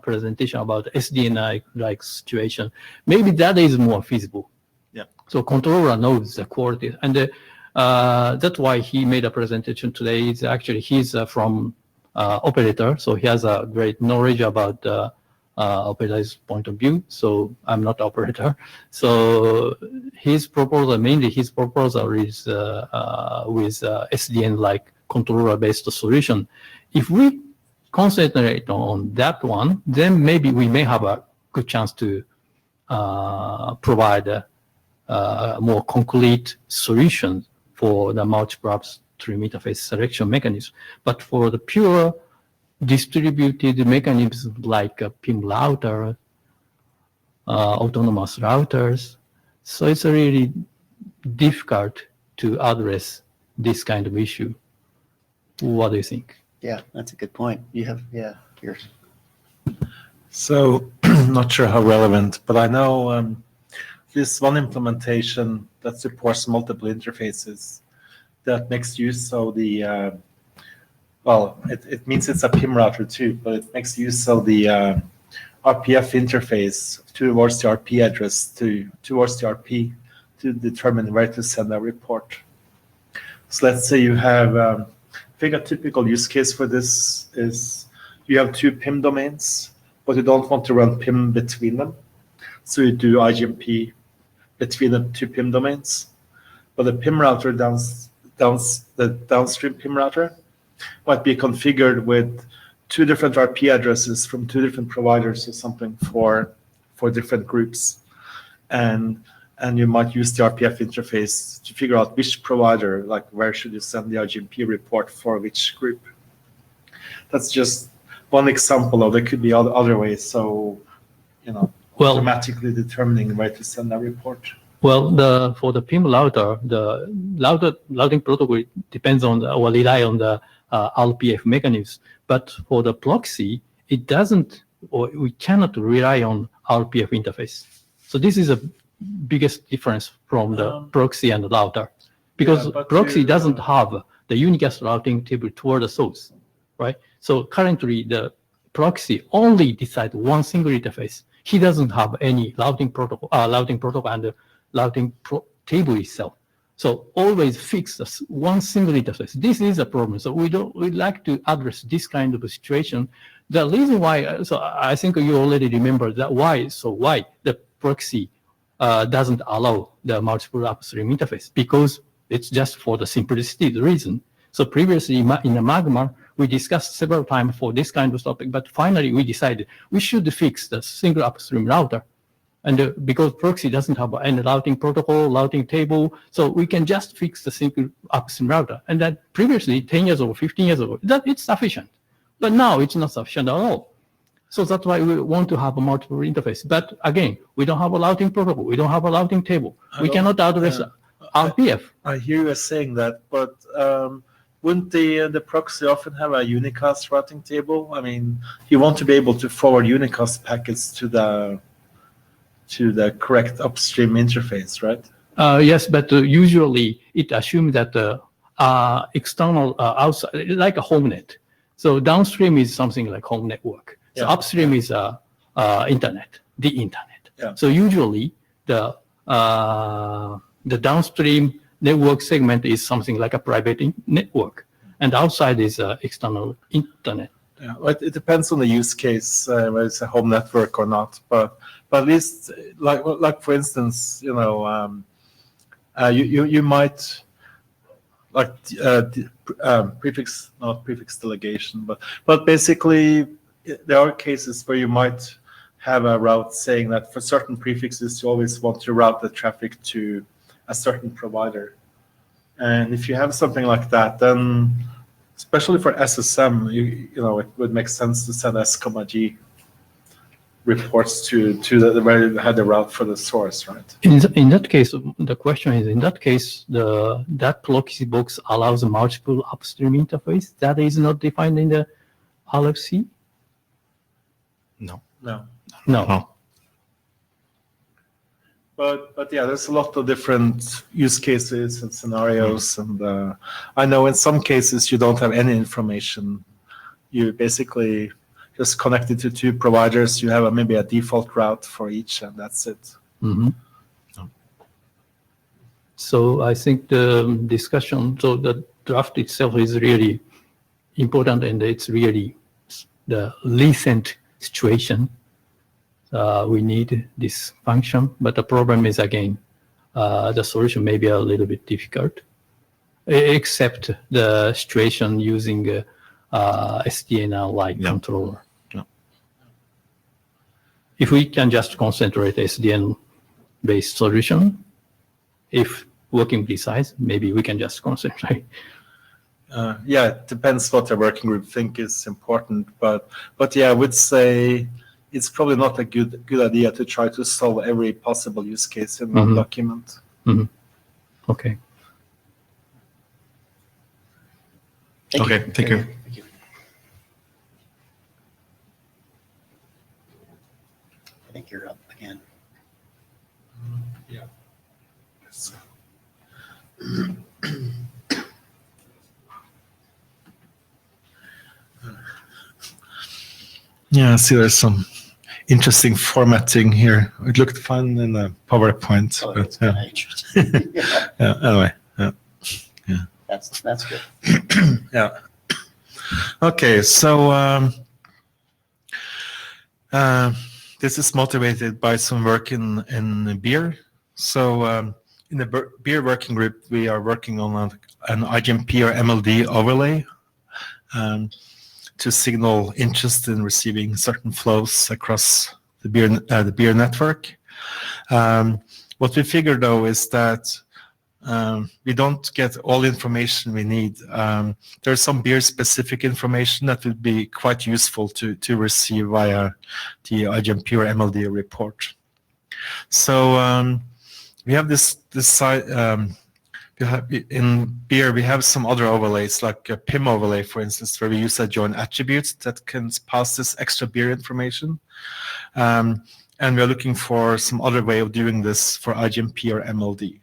presentation about SDN like situation. Maybe that is more feasible. Yeah. So controller knows the quality, and that's why he made a presentation today. It's actually he's from operator, so he has a great knowledge about operator's point of view. So I'm not operator. So his proposal, mainly his proposal is with SDN like controller-based solution. If we concentrate on that one, then maybe we may have a good chance to provide a more concrete solution for the multiple upstream interface selection mechanism. But for the pure distributed mechanisms like a PIM router, autonomous routers, so it's really difficult to address this kind of issue. What do you think? Yeah, that's a good point. You have, yours. So, not sure how relevant, but I know this one implementation that supports multiple interfaces that makes use of the, well, it means it's a PIM router too, but it makes use of the RPF interface towards the RP address towards the RP to determine where to send a report. So let's say you have, I think a typical use case for this is you have two PIM domains, but you don't want to run PIM between them. So you do IGMP between the two PIM domains. But the PIM router the downstream PIM router might be configured with two different RP addresses from two different providers or something for different groups. And you might use the RPF interface to figure out which provider, like where should you send the IGMP report for which group. That's just one example of there could be other ways. So, automatically determining where to send a report. Well, for the PIM router, the routing protocol depends on or rely on the RPF mechanisms. But for the proxy, it doesn't, or we cannot rely on RPF interface. So this is a biggest difference from the proxy and the router, because proxy doesn't have the unicast routing table toward the source, right? So currently the proxy only decides one single interface. He doesn't have any routing protocol and the routing table itself. So always fix one single interface. This is a problem. So we'd like to address this kind of a situation. The reason why, so I think you already remember that why the proxy doesn't allow the multiple upstream interface, because it's just for the simplicity reason. So previously in the Magma, we discussed several times for this kind of topic, but finally we decided we should fix the single upstream router. And because proxy doesn't have any routing protocol, routing table, so we can just fix the single upstream router. And that previously, 10 years ago, 15 years ago, that it's sufficient. But now it's not sufficient at all. So that's why we want to have a multiple interface. But again, we don't have a routing protocol. We don't have a routing table. We cannot address RPF. I hear you saying that, but wouldn't the proxy often have a unicast routing table? I mean, you want to be able to forward unicast packets to the correct upstream interface, right? Yes, but usually it assumes that the external outside, like a home net. So downstream is something like home network. So upstream is internet, the internet. Yeah. So usually the downstream network segment is something like a private network, and outside is external internet. Yeah, well, it depends on the use case, whether it's a home network or not. But at least, like for instance, you might prefix, not prefix delegation, but basically there are cases where you might have a route saying that for certain prefixes you always want to route the traffic to a certain provider, and if you have something like that, then especially for SSM, it would make sense to send S, G reports to where you had the route for the source, right? In that case, the question is, in that case, that proxy box allows a multiple upstream interface that is not defined in the RFC? No. But yeah, there's a lot of different use cases and scenarios, and I know in some cases you don't have any information. you basically just connect it to two providers. You have maybe a default route for each, and that's it. Mm-hmm. So I think the discussion, so the draft itself is really important, and it's really the recent situation. We need this function, but the problem is, again, the solution may be a little bit difficult, except the situation using SDN-like controller. Yeah. If we can just concentrate SDN-based solution, if working precise, maybe we can just concentrate. Yeah, it depends what the working group think is important, but yeah, I would say it's probably not a good idea to try to solve every possible use case in one document. Mm-hmm. Okay. Thank you. Thank you. Thank you. I think you're up again. Yeah. Yeah, I see there's some interesting formatting here. It looked fun in the PowerPoint, Oh, but it's kind of interesting. yeah, anyway, That's good. yeah. Okay, so this is motivated by some work in beer. So in the beer working group, we are working on an IGMP or MLD overlay to signal interest in receiving certain flows across the beer network. What we figured, though, is that we don't get all the information we need. There's some beer-specific information that would be quite useful to receive via the IGMP or MLD report. So we have this side. In beer, we have some other overlays, like a PIM overlay, for instance, where we use a join attribute that can pass this extra beer information. And we're looking for some other way of doing this for IGMP or MLD.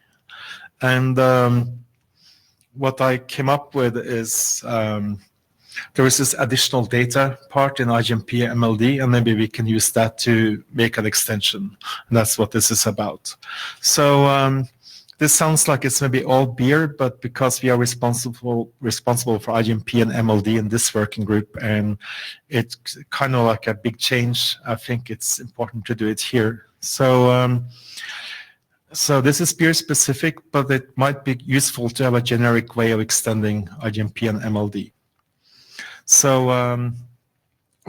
And what I came up with is there is this additional data part in IGMP MLD, and maybe we can use that to make an extension. And that's what this is about. So this sounds like it's maybe all beer, but because we are responsible for IGMP and MLD in this working group, and it's kind of like a big change, I think it's important to do it here. So so this is beer specific, but it might be useful to have a generic way of extending IGMP and MLD. So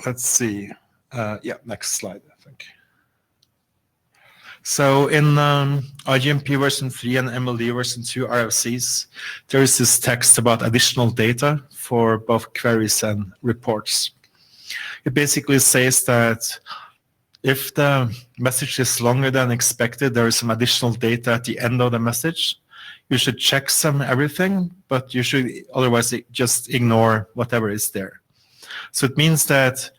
let's see. Yeah, next slide, I think. So in IGMP version 3 and MLD version 2 RFCs, there is this text about additional data for both queries and reports. It basically says that if the message is longer than expected, there is some additional data at the end of the message. You should checksum everything, but you should otherwise just ignore whatever is there. So it means that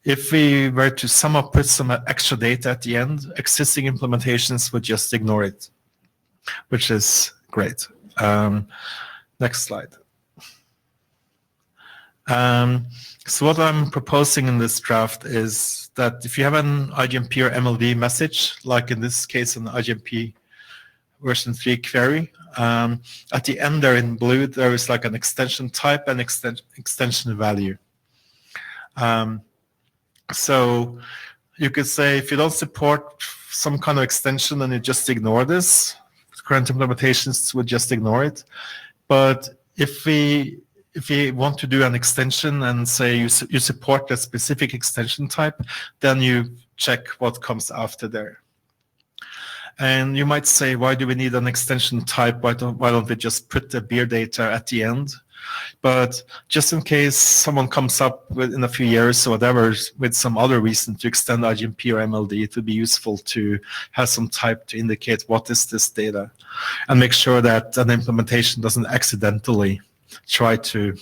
if we were to sum up, put some extra data at the end, existing implementations would just ignore it, which is great. Next slide. So what I'm proposing in this draft is that if you have an IGMP or MLD message, like in this case an IGMP version 3 query, at the end there in blue, there is like an extension type and extension value. So you could say if you don't support some kind of extension, then you just ignore this. Current implementations would just ignore it. But if we want to do an extension and say you support a specific extension type, then you check what comes after there. And you might say, why do we need an extension type? Why don't we just put the beer data at the end? But just in case someone comes up in a few years or whatever with some other reason to extend IGMP or MLD, it would be useful to have some type to indicate what is this data and make sure that an implementation doesn't accidentally try to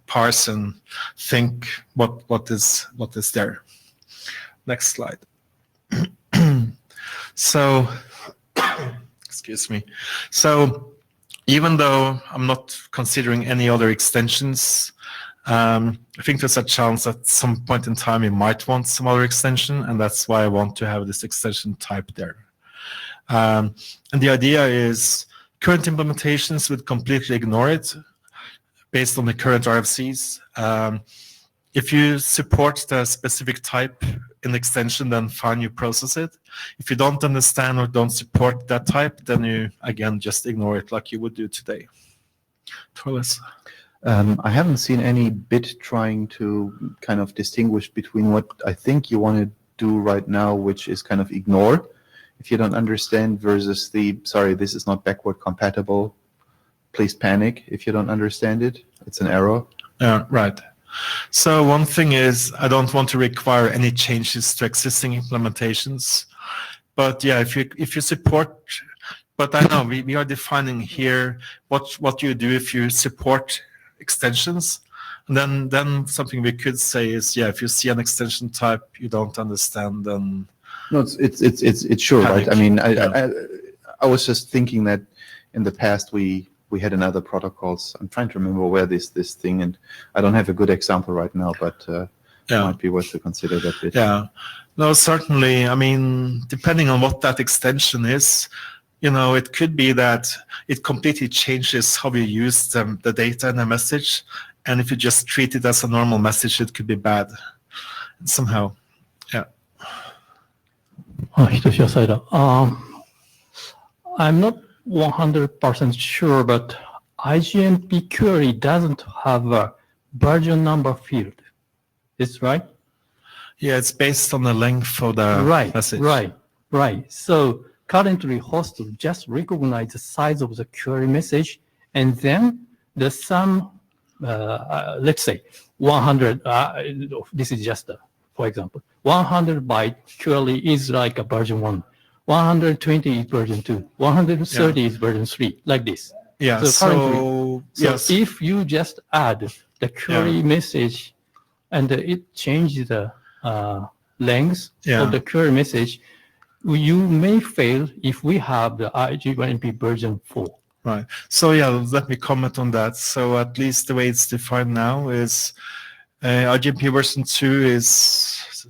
parse and think what is there. Next slide. So, excuse me. So even though I'm not considering any other extensions, I think there's a chance at some point in time we might want some other extension, and that's why I want to have this extension type there. And the idea is current implementations would completely ignore it based on the current RFCs. If you support the specific type in the extension, then fine, you process it. If you don't understand or don't support that type, then you, again, just ignore it like you would do today. Torles. I haven't seen any bit trying to kind of distinguish between what I think you want to do right now, which is kind of ignore if you don't understand, versus the, sorry, this is not backward compatible, please panic if you don't understand it. It's an error. Right. So one thing is, I don't want to require any changes to existing implementations. But yeah, if you support, but I know we are defining here what you do if you support extensions. And then something we could say is, yeah, if you see an extension type you don't understand, then no, it's sure, panic. right? I mean, I was just thinking that in the past we had in other protocols. I'm trying to remember where this thing, and I don't have a good example right now, but it might be worth to consider that bit. Yeah, no, certainly. I mean, depending on what that extension is, it could be that it completely changes how you use the data in a message, and if you just treat it as a normal message, it could be bad somehow. Yeah. Hitoshi Asaida. I'm not 100% sure, but IGMP query doesn't have a version number field. Is right? Yeah, it's based on the length of the message. Right. So currently, host just recognize the size of the query message, and then the sum, let's say 100. This is just for example, 100 byte query is like a version 1. 120 is version 2, 130 is version 3, like this. Yeah, so yes. If you just add the query message and it changes the length of the query message, you may fail if we have the IGMP version 4. Right. So let me comment on that. So at least the way it's defined now is IGMP version 2 is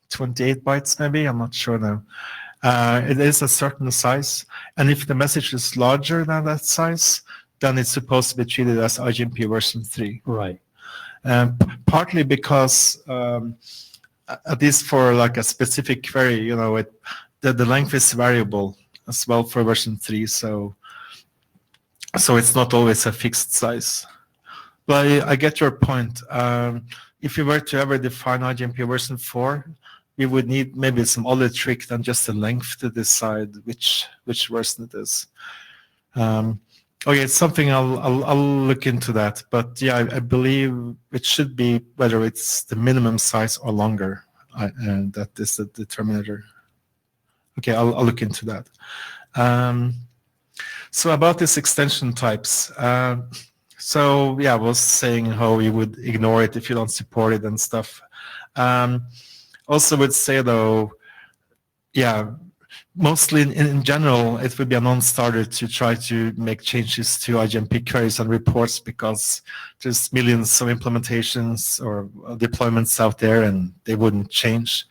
28 bytes maybe, I'm not sure now. It is a certain size, and if the message is larger than that size, then it's supposed to be treated as IGMP version 3. Right. Partly because, at least for like a specific query, the length is variable as well for version 3, so it's not always a fixed size. But I get your point. If you were to ever define IGMP version 4, we would need maybe some other trick than just the length to decide which version it is. Okay, it's something I'll look into that. But yeah, I believe it should be whether it's the minimum size or longer, and that is the determinator. Okay, I'll look into that. So about these extension types. So yeah, I was saying how you would ignore it if you don't support it and stuff. Also would say though, mostly in general, it would be a non-starter to try to make changes to IGMP queries and reports because there's millions of implementations or deployments out there and they wouldn't change.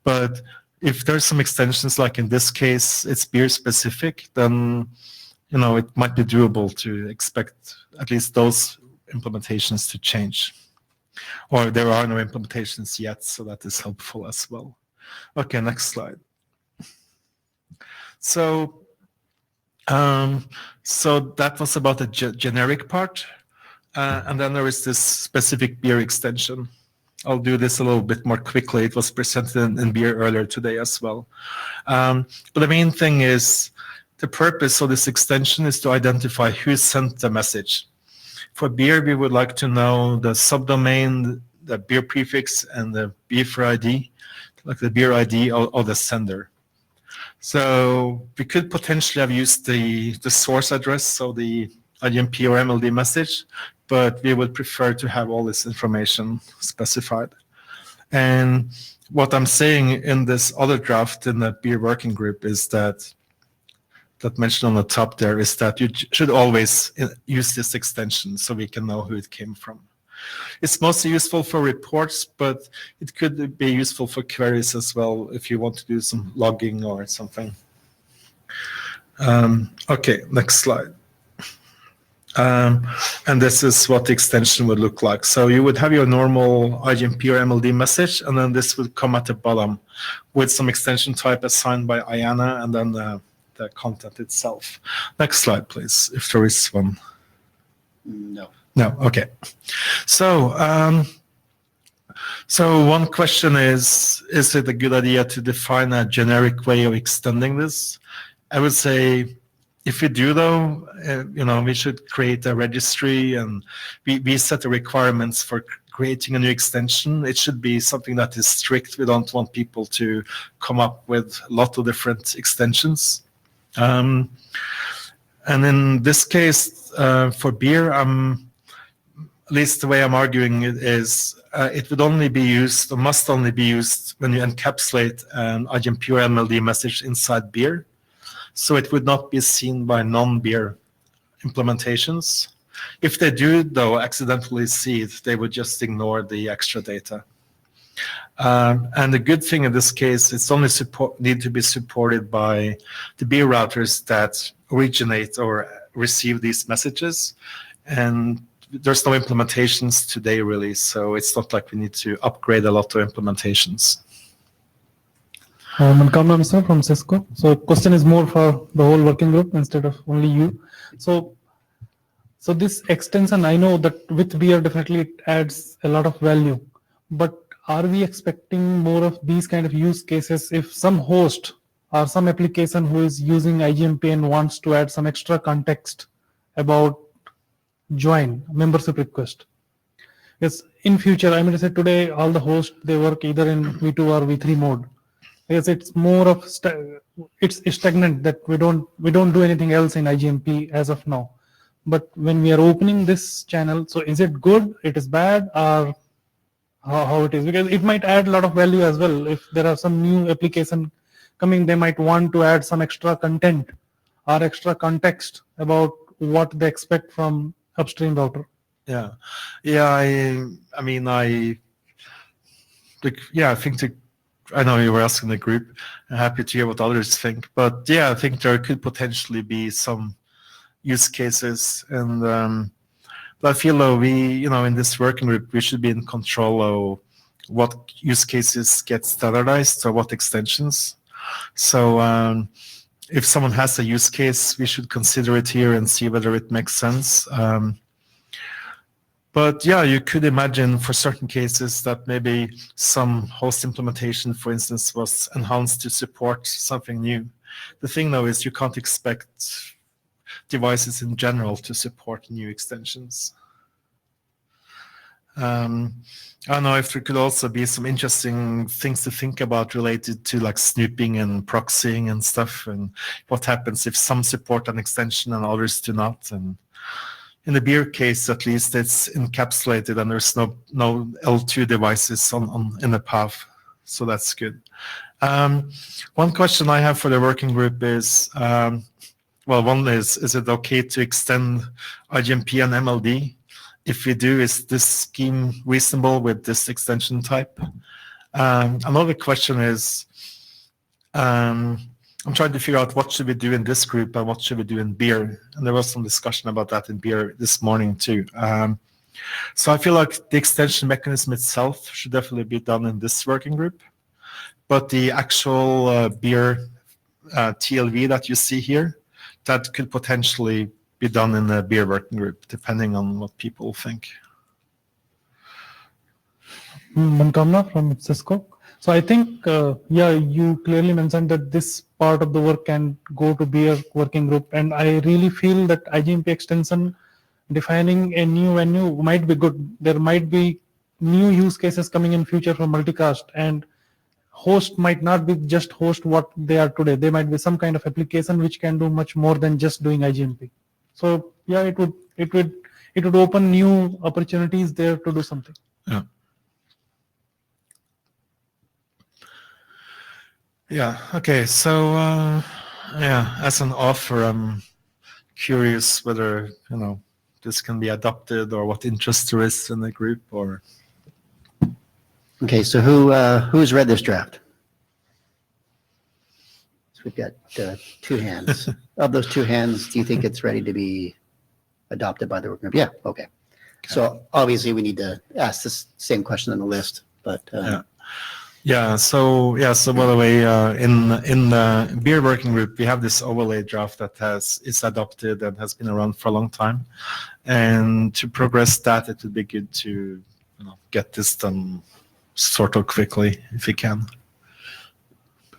But if there's some extensions, like in this case, it's beer specific, then it might be doable to expect at least those implementations to change. Or there are no implementations yet, so that is helpful as well. Okay, next slide. So that was about the generic part. And then there is this specific beer extension. I'll do this a little bit more quickly. It was presented in beer earlier today as well. But the main thing is the purpose of this extension is to identify who sent the message. For beer, we would like to know the subdomain, the beer prefix, and the beer ID, like the beer ID of the sender. So we could potentially have used the source address, so the IGMP or MLD message, but we would prefer to have all this information specified. And what I'm saying in this other draft in the beer working group is that mentioned on the top there is that you should always use this extension so we can know who it came from. It's mostly useful for reports, but it could be useful for queries as well if you want to do some logging or something. Okay, next slide. And this is what the extension would look like. So you would have your normal IGMP or MLD message, and then this would come at the bottom with some extension type assigned by IANA, and then the content itself. Next slide, please, if there is one. No. No, okay. So, so one question is it a good idea to define a generic way of extending this? I would say, if we do though, we should create a registry, and we set the requirements for creating a new extension. It should be something that is strict. We don't want people to come up with a lot of different extensions. And in this case, for beer, at least the way I'm arguing it is, it would only be used, or must only be used, when you encapsulate an IGMP or MLD message inside beer. So it would not be seen by non-beer implementations. If they do, though, accidentally see it, they would just ignore the extra data. And the good thing in this case, it's only need to be supported by the beer routers that originate or receive these messages. And there's no implementations today, really, so it's not like we need to upgrade a lot of implementations. Mankamna Mr. from Cisco. So question is more for the whole working group instead of only you. So this extension, I know that with beer definitely it adds a lot of value, but are we expecting more of these kind of use cases if some host or some application who is using IGMP and wants to add some extra context about join membership request? Yes, in future, I mean to say today all the hosts, they work either in V2 or V3 mode. Yes, it's more of it's stagnant that we don't do anything else in IGMP as of now. But when we are opening this channel, so is it good, it is bad, or how it is? Because it might add a lot of value as well. If there are some new application coming, they might want to add some extra content or extra context about what they expect from upstream router. Yeah, I mean, I think I know you were asking the group. I'm happy to hear what others think, but yeah, I think there could potentially be some use cases, and but I feel though we, in this working group, we should be in control of what use cases get standardized or what extensions. So if someone has a use case, we should consider it here and see whether it makes sense. But yeah, you could imagine for certain cases that maybe some host implementation, for instance, was enhanced to support something new. The thing though is you can't expect devices in general to support new extensions. I don't know if there could also be some interesting things to think about related to like snooping and proxying and stuff, and what happens if some support an extension and others do not. And in the beer case, at least, it's encapsulated and there's no L2 devices in the path, so that's good. One question I have for the working group is, one is it okay to extend IGMP and MLD? If we do, is this scheme reasonable with this extension type? Another question is, I'm trying to figure out what should we do in this group and what should we do in beer. And there was some discussion about that in beer this morning too. So I feel like the extension mechanism itself should definitely be done in this working group. But the actual beer TLV that you see here, that could potentially be done in the beer working group, depending on what people think. Mankamna from Cisco. So I think, you clearly mentioned that this part of the work can go to beer working group. And I really feel that IGMP extension defining a new venue might be good. There might be new use cases coming in future from multicast, and host might not be just host what they are today. There might be some kind of application which can do much more than just doing IGMP. So yeah, it would open new opportunities there to do something. Yeah. Yeah. Okay. So, as an author, I'm curious whether this can be adopted or what interest there is in the group or. Okay, so who's read this draft? So we've got 2 hands. Of those 2 hands, do you think it's ready to be adopted by the working group? Yeah, okay. So obviously we need to ask this same question on the list, but. So by the way, in the beer working group, we have this overlay draft that is adopted and has been around for a long time. And to progress that, it would be good to get this done sort of quickly if you can.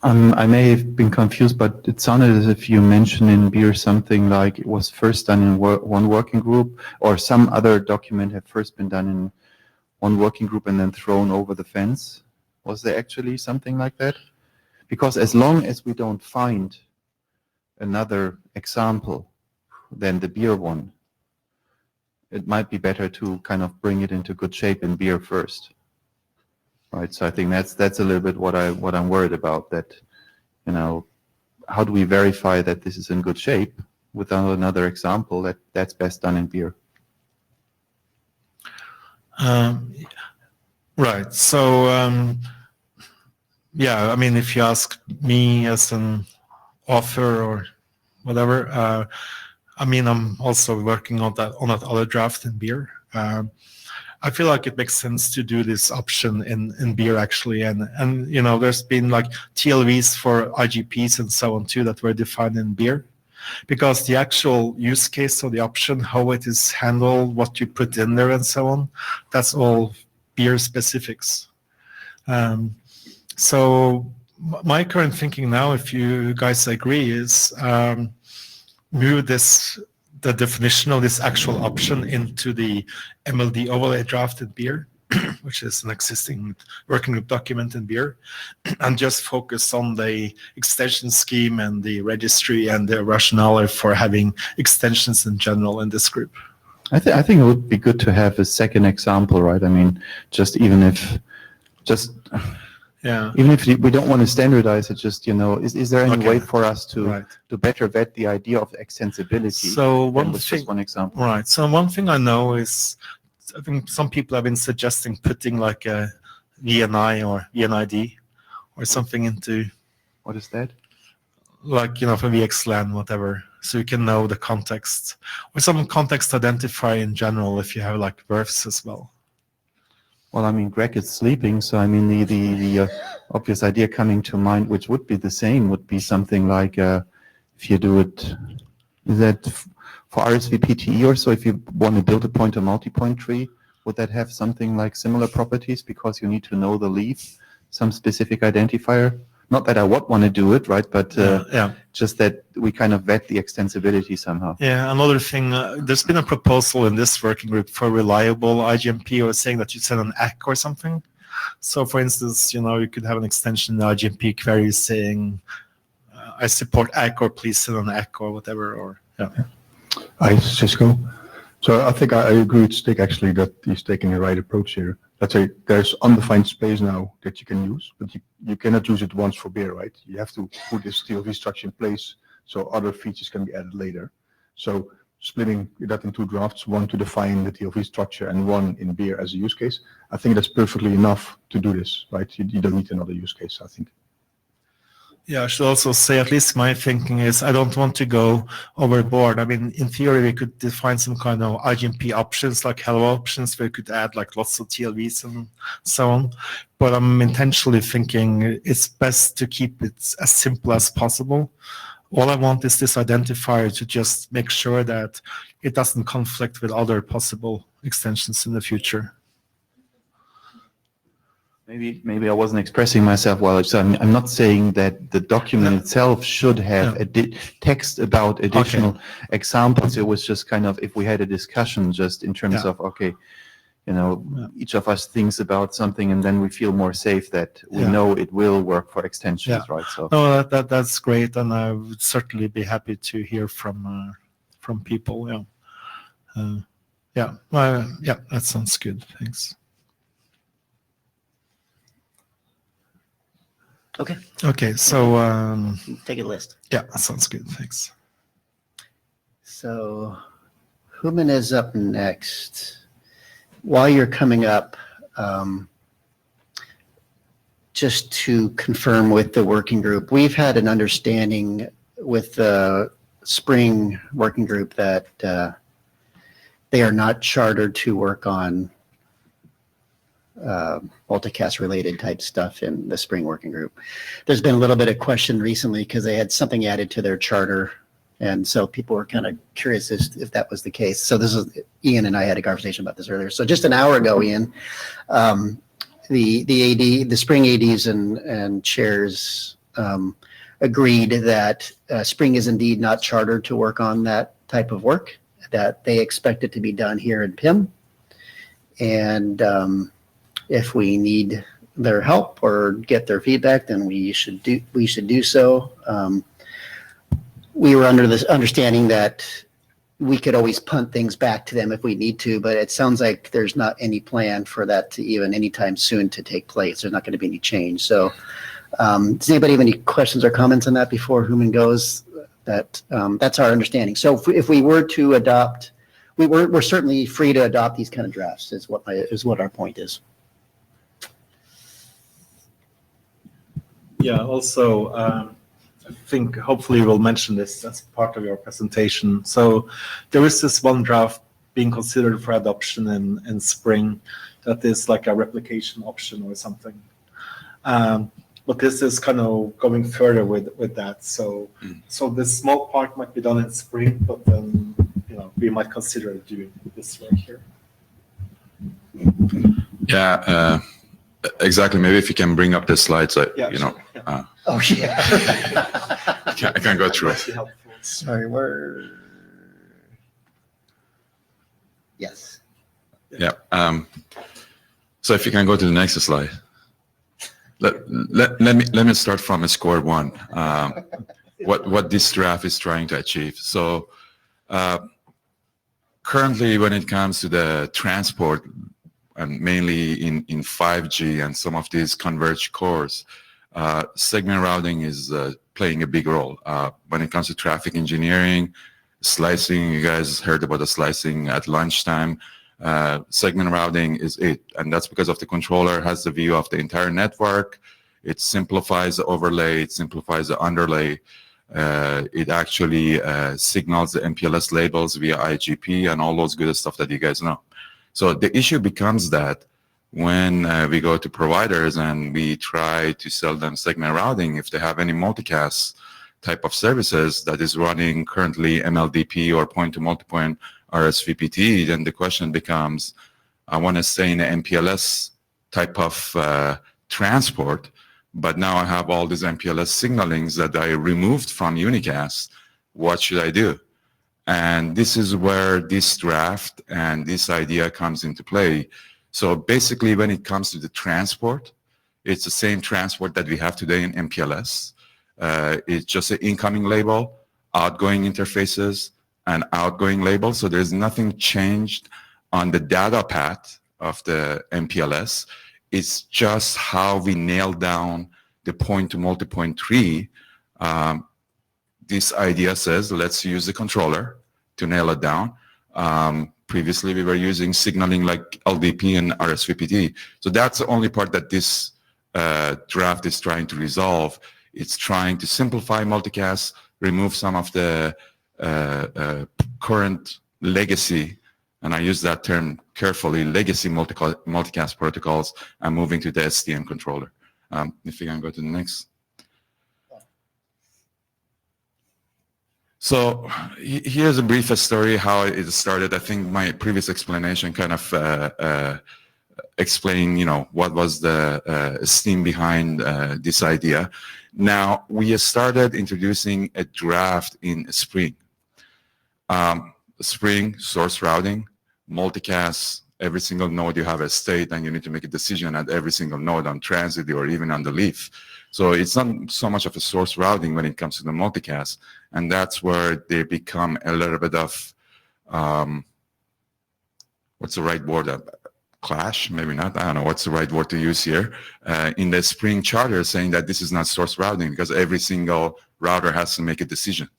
I may have been confused, but it sounded as if you mentioned in beer something like it was first done in one working group, or some other document had first been done in one working group and then thrown over the fence. Was there actually something like that? Because as long as we don't find another example than the beer one, it might be better to kind of bring it into good shape in beer first. Right, so I think that's a little bit what I'm worried about, that, how do we verify that this is in good shape without another example that's best done in beer? Right. So, if you ask me as an author or whatever, I'm also working on that other draft in beer. I feel like it makes sense to do this option in beer actually, and there's been like TLVs for IGPs and so on too that were defined in beer, because the actual use case of the option, how it is handled, what you put in there and so on, that's all beer specifics. So my current thinking now, if you guys agree, is move the definition of this actual option into the MLD overlay draft in beer, which is an existing working group document in beer, and just focus on the extension scheme and the registry and the rationale for having extensions in general in this group. I think it would be good to have a second example, right? Even if we don't want to standardize it, is there any way for us to better vet the idea of extensibility? So just one example. Right. So one thing I know is, I think some people have been suggesting putting like a VNI or VNID or something into. What is that? Like, for VXLAN, whatever, so you can know the context, or some context identifier in general if you have like verbs as well. Well, Greg is sleeping, so the obvious idea coming to mind, which would be the same, would be something like if you do it, is that for RSVPTE or so, if you want to build a pointer multi-point tree, would that have something like similar properties, because you need to know the leaf, some specific identifier? Not that I would want to do it, right? But just that we kind of vet the extensibility somehow. Yeah, another thing, there's been a proposal in this working group for reliable IGMP, or saying that you send an ACK or something. So for instance, you could have an extension in the IGMP query saying, I support ACK, or please send an ACK or whatever, or Hi, Cisco. So I think I agree with Stig actually that he's taking the right approach here. Let's say there's undefined space now that you can use, but you cannot use it once for beer, right? You have to put this TLV structure in place so other features can be added later. So splitting that into drafts, one to define the TLV structure and one in beer as a use case, I think that's perfectly enough to do this, right? You don't need another use case, I think. Yeah, I should also say, at least my thinking is, I don't want to go overboard. In theory, we could define some kind of IGMP options, like hello options, where we could add like lots of TLVs and so on. But I'm intentionally thinking it's best to keep it as simple as possible. All I want is this identifier to just make sure that it doesn't conflict with other possible extensions in the future. Maybe I wasn't expressing myself well. So I'm not saying that the document itself should have text about additional examples. It was just kind of, if we had a discussion just in terms of, each of us thinks about something and then we feel more safe that we know it will work for extensions, right? So no, that's great, and I would certainly be happy to hear from people. That sounds good. Thanks. Okay, so take a list. Yeah, that sounds good. Thanks. So Human is up next. While you're coming up, just to confirm with the working group, we've had an understanding with the Spring working group that they are not chartered to work on multicast related type stuff in the Spring working group. There's been a little bit of question recently because they had something added to their charter. And so people were kind of curious as if that was the case. So this is, Ian and I had a conversation about this earlier. So just an hour ago, Ian, the Spring ADs and chairs agreed that Spring is indeed not chartered to work on that type of work, that they expect it to be done here in PIM. And if we need their help or get their feedback, then we should do so. We were under this understanding that we could always punt things back to them if we need to, but it sounds like there's not any plan for that to even anytime soon to take place. There's not going to be any change. So does anybody have any questions or comments on that before Human goes? That's our understanding. So if we were to adopt, we're certainly free to adopt these kind of drafts is what our point is. Yeah, also, I think hopefully we'll mention this as part of your presentation. So there is this one draft being considered for adoption in Spring that is like a replication option or something. But this is kind of going further with that. So this small part might be done in Spring, but then we might consider doing this work here. Yeah, exactly. Maybe if you can bring up the slides, Oh yeah. I can go through it. Sorry, yes. Yeah. So if you can go to the next slide. Let me start from square one. What this draft is trying to achieve. So currently, when it comes to the transport, and mainly in 5G and some of these converged cores, segment routing is playing a big role. When it comes to traffic engineering, slicing, you guys heard about the slicing at lunchtime. Segment routing is it, and that's because of the controller has the view of the entire network. It simplifies the overlay, it simplifies the underlay. It actually signals the MPLS labels via IGP and all those good stuff that you guys know. So the issue becomes that when we go to providers and we try to sell them segment routing, if they have any multicast type of services that is running currently MLDP or point-to-multipoint RSVPT, then the question becomes, I want to stay in the MPLS type of transport, but now I have all these MPLS signalings that I removed from unicast. What should I do? And this is where this draft and this idea comes into play. So basically, when it comes to the transport, it's the same transport that we have today in MPLS. It's just an incoming label, outgoing interfaces, and outgoing label. So there's nothing changed on the data path of the MPLS. It's just how we nail down the point-to-multipoint tree. This idea says, let's use the controller to nail it down. Previously, we were using signaling like LDP and RSVPT. So that's the only part that this draft is trying to resolve. It's trying to simplify multicast, remove some of the current legacy, and I use that term carefully, legacy multicast protocols, and moving to the STM controller. If you can go to the next. So here's a brief story how it started. I think my previous explanation kind of explained, what was the steam behind this idea. Now we started introducing a draft in Spring. Spring source routing, multicast. Every single node you have a state, and you need to make a decision at every single node on transit or even on the leaf. So it's not so much of a source routing when it comes to the multicast, and that's where they become a little bit of what's the right word? Clash? Maybe not. I don't know what's the right word to use here. In the Spring charter, saying that this is not source routing because every single router has to make a decision,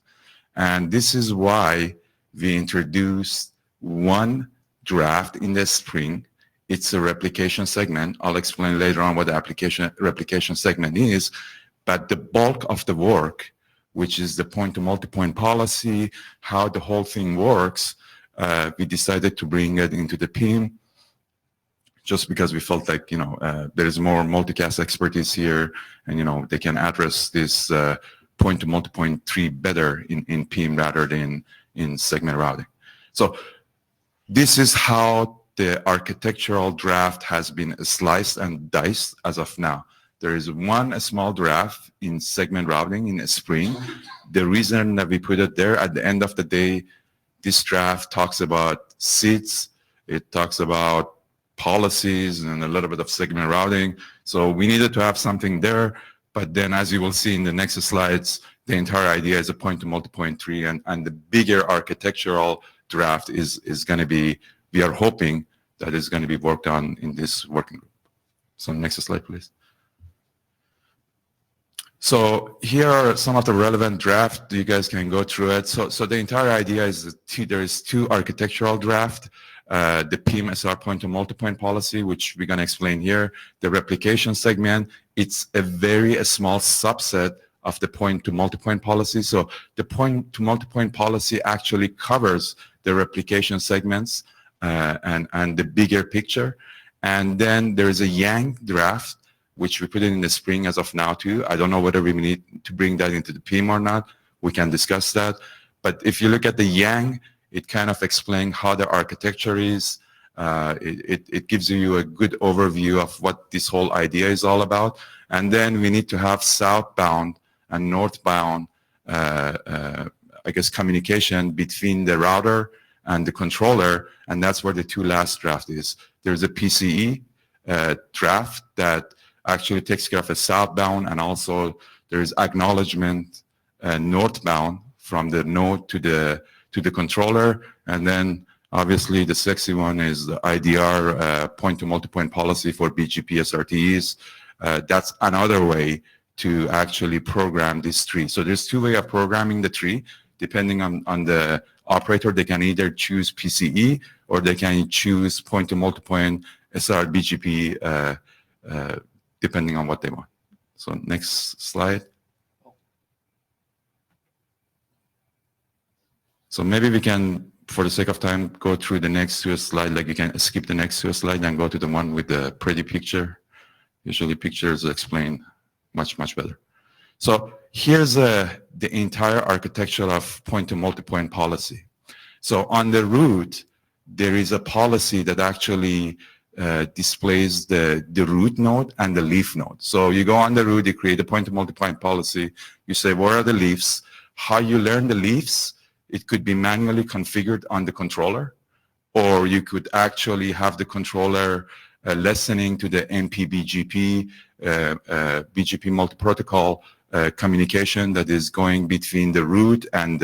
and this is why we introduced one draft in the Spring. It's a replication segment. I'll explain later on what the replication segment is, but the bulk of the work, which is the point-to-multipoint policy, how the whole thing works, we decided to bring it into the PIM just because we felt like, there is more multicast expertise here, and, they can address this point-to-multipoint tree better in PIM rather than in segment routing. So this is how the architectural draft has been sliced and diced as of now. There is one small draft in segment routing in Spring. The reason that we put it there, at the end of the day, this draft talks about seats, it talks about policies and a little bit of segment routing. So we needed to have something there. But then, as you will see in the next slides, the entire idea is a point-to-multipoint tree, and the bigger architectural draft is going to be, we are hoping that is going to be worked on in this working group. So next slide, please. So here are some of the relevant draft. You guys can go through it. So the entire idea is that there is two architectural draft. The PIM SR point-to-multipoint policy, which we're going to explain here. The replication segment, it's a very small subset of the point-to-multipoint policy. So the point-to-multipoint policy actually covers the replication segments and the bigger picture. And then there's a Yang draft, which we put in the Spring as of now too. I don't know whether we need to bring that into the PIM or not. We can discuss that. But if you look at the Yang, it kind of explains how the architecture is. It gives you a good overview of what this whole idea is all about. And then we need to have southbound and northbound, communication between the router and the controller. And that's where the two last draft is. There's a PCE draft that actually takes care of a southbound, and also there's acknowledgement northbound from the node to the controller. And then obviously the sexy one is the IDR point-to-multipoint policy for BGP SRTs. That's another way to actually program this tree. So there's two ways of programming the tree. Depending on the operator, they can either choose PCE or they can choose point-to-multipoint SR BGP depending on what they want. So next slide. So maybe we can, for the sake of time, go through the next two slides. Like you can skip the next two slides and go to the one with the pretty picture. Usually pictures explain much better. So here's the entire architecture of point-to-multipoint policy. So on the root, there is a policy that actually displays the root node and the leaf node. So you go on the root, you create a point-to-multipoint policy. You say, what are the leaves? How you learn the leaves? It could be manually configured on the controller, or you could actually have the controller listening to the MPBGP, BGP multi-protocol communication that is going between the root and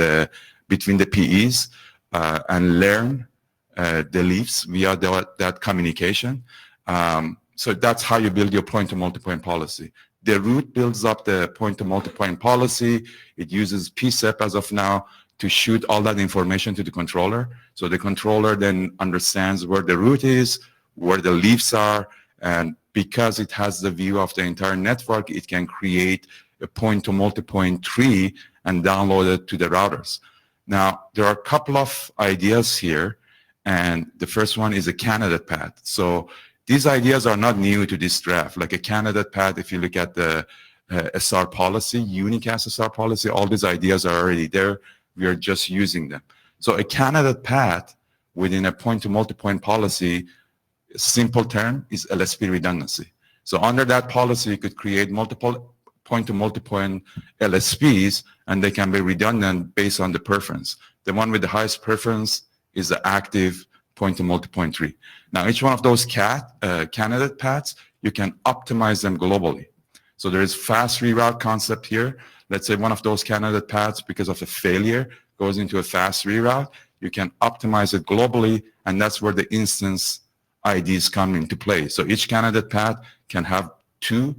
between the PEs and learn the leaves via that communication. So that's how you build your point-to-multipoint policy. The root builds up the point-to-multipoint policy. It uses PSEP as of now to shoot all that information to the controller. So the controller then understands where the root is, where the leaves are, and because it has the view of the entire network, it can create a point-to-multipoint tree and download it to the routers. Now, there are a couple of ideas here, and the first one is a candidate path. So these ideas are not new to this draft. Like a candidate path, if you look at the SR policy, unicast SR policy, all these ideas are already there. We are just using them. So a candidate path within a point-to-multipoint policy, simple term is LSP redundancy. So under that policy, you could create multiple point-to-multipoint LSPs, and they can be redundant based on the preference. The one with the highest preference is the active point-to-multipoint tree. Now, each one of those candidate paths, you can optimize them globally. So there is fast reroute concept here. Let's say one of those candidate paths, because of a failure, goes into a fast reroute. You can optimize it globally, and that's where the instance IDs come into play. So each candidate path can have 2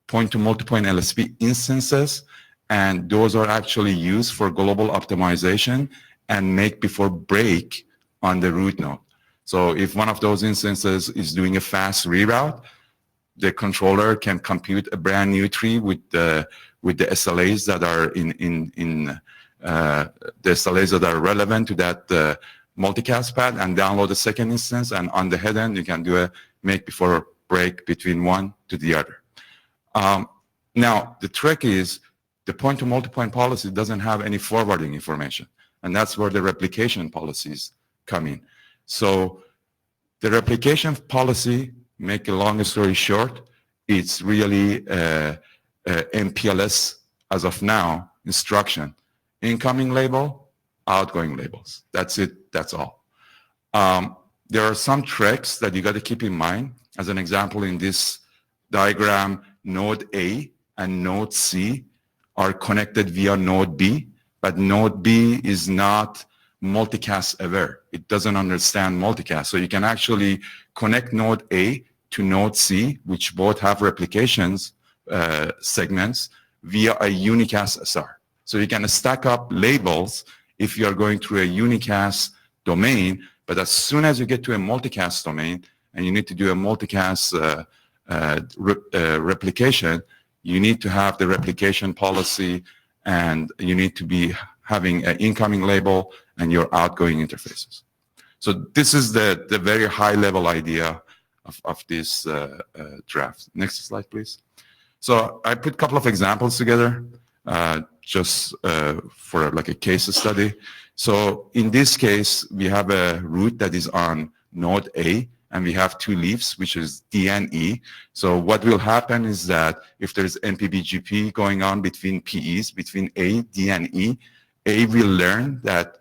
point-to-multipoint LSP instances, and those are actually used for global optimization and make before break on the root node. So if one of those instances is doing a fast reroute, the controller can compute a brand new tree with the SLAs that are the SLAs that are relevant to that multicast path, and download the second instance. And on the head end, you can do a make before break between one to the other. Now, the trick is the point-to-multipoint policy doesn't have any forwarding information, and that's where the replication policies come in. So the replication policy, make a long story short, it's really MPLS as of now instruction. Incoming label, outgoing labels. That's it, that's all. There are some tricks that you got to keep in mind. As an example, in this diagram, node A and node C are connected via node B, but node B is not multicast aware. It doesn't understand multicast. So you can actually connect node A to node C, which both have replications segments, via a unicast SR. So you can stack up labels if you are going through a unicast domain, but as soon as you get to a multicast domain and you need to do a multicast replication, you need to have the replication policy, and you need to be having an incoming label and your outgoing interfaces. So this is the very high level idea of this draft. Next slide, please. So I put a couple of examples together just for like a case study. So in this case, we have a root that is on node A, and we have two leaves, which is D and E. So what will happen is that if there's NPBGP going on between PEs, between A, D, and E, A will learn that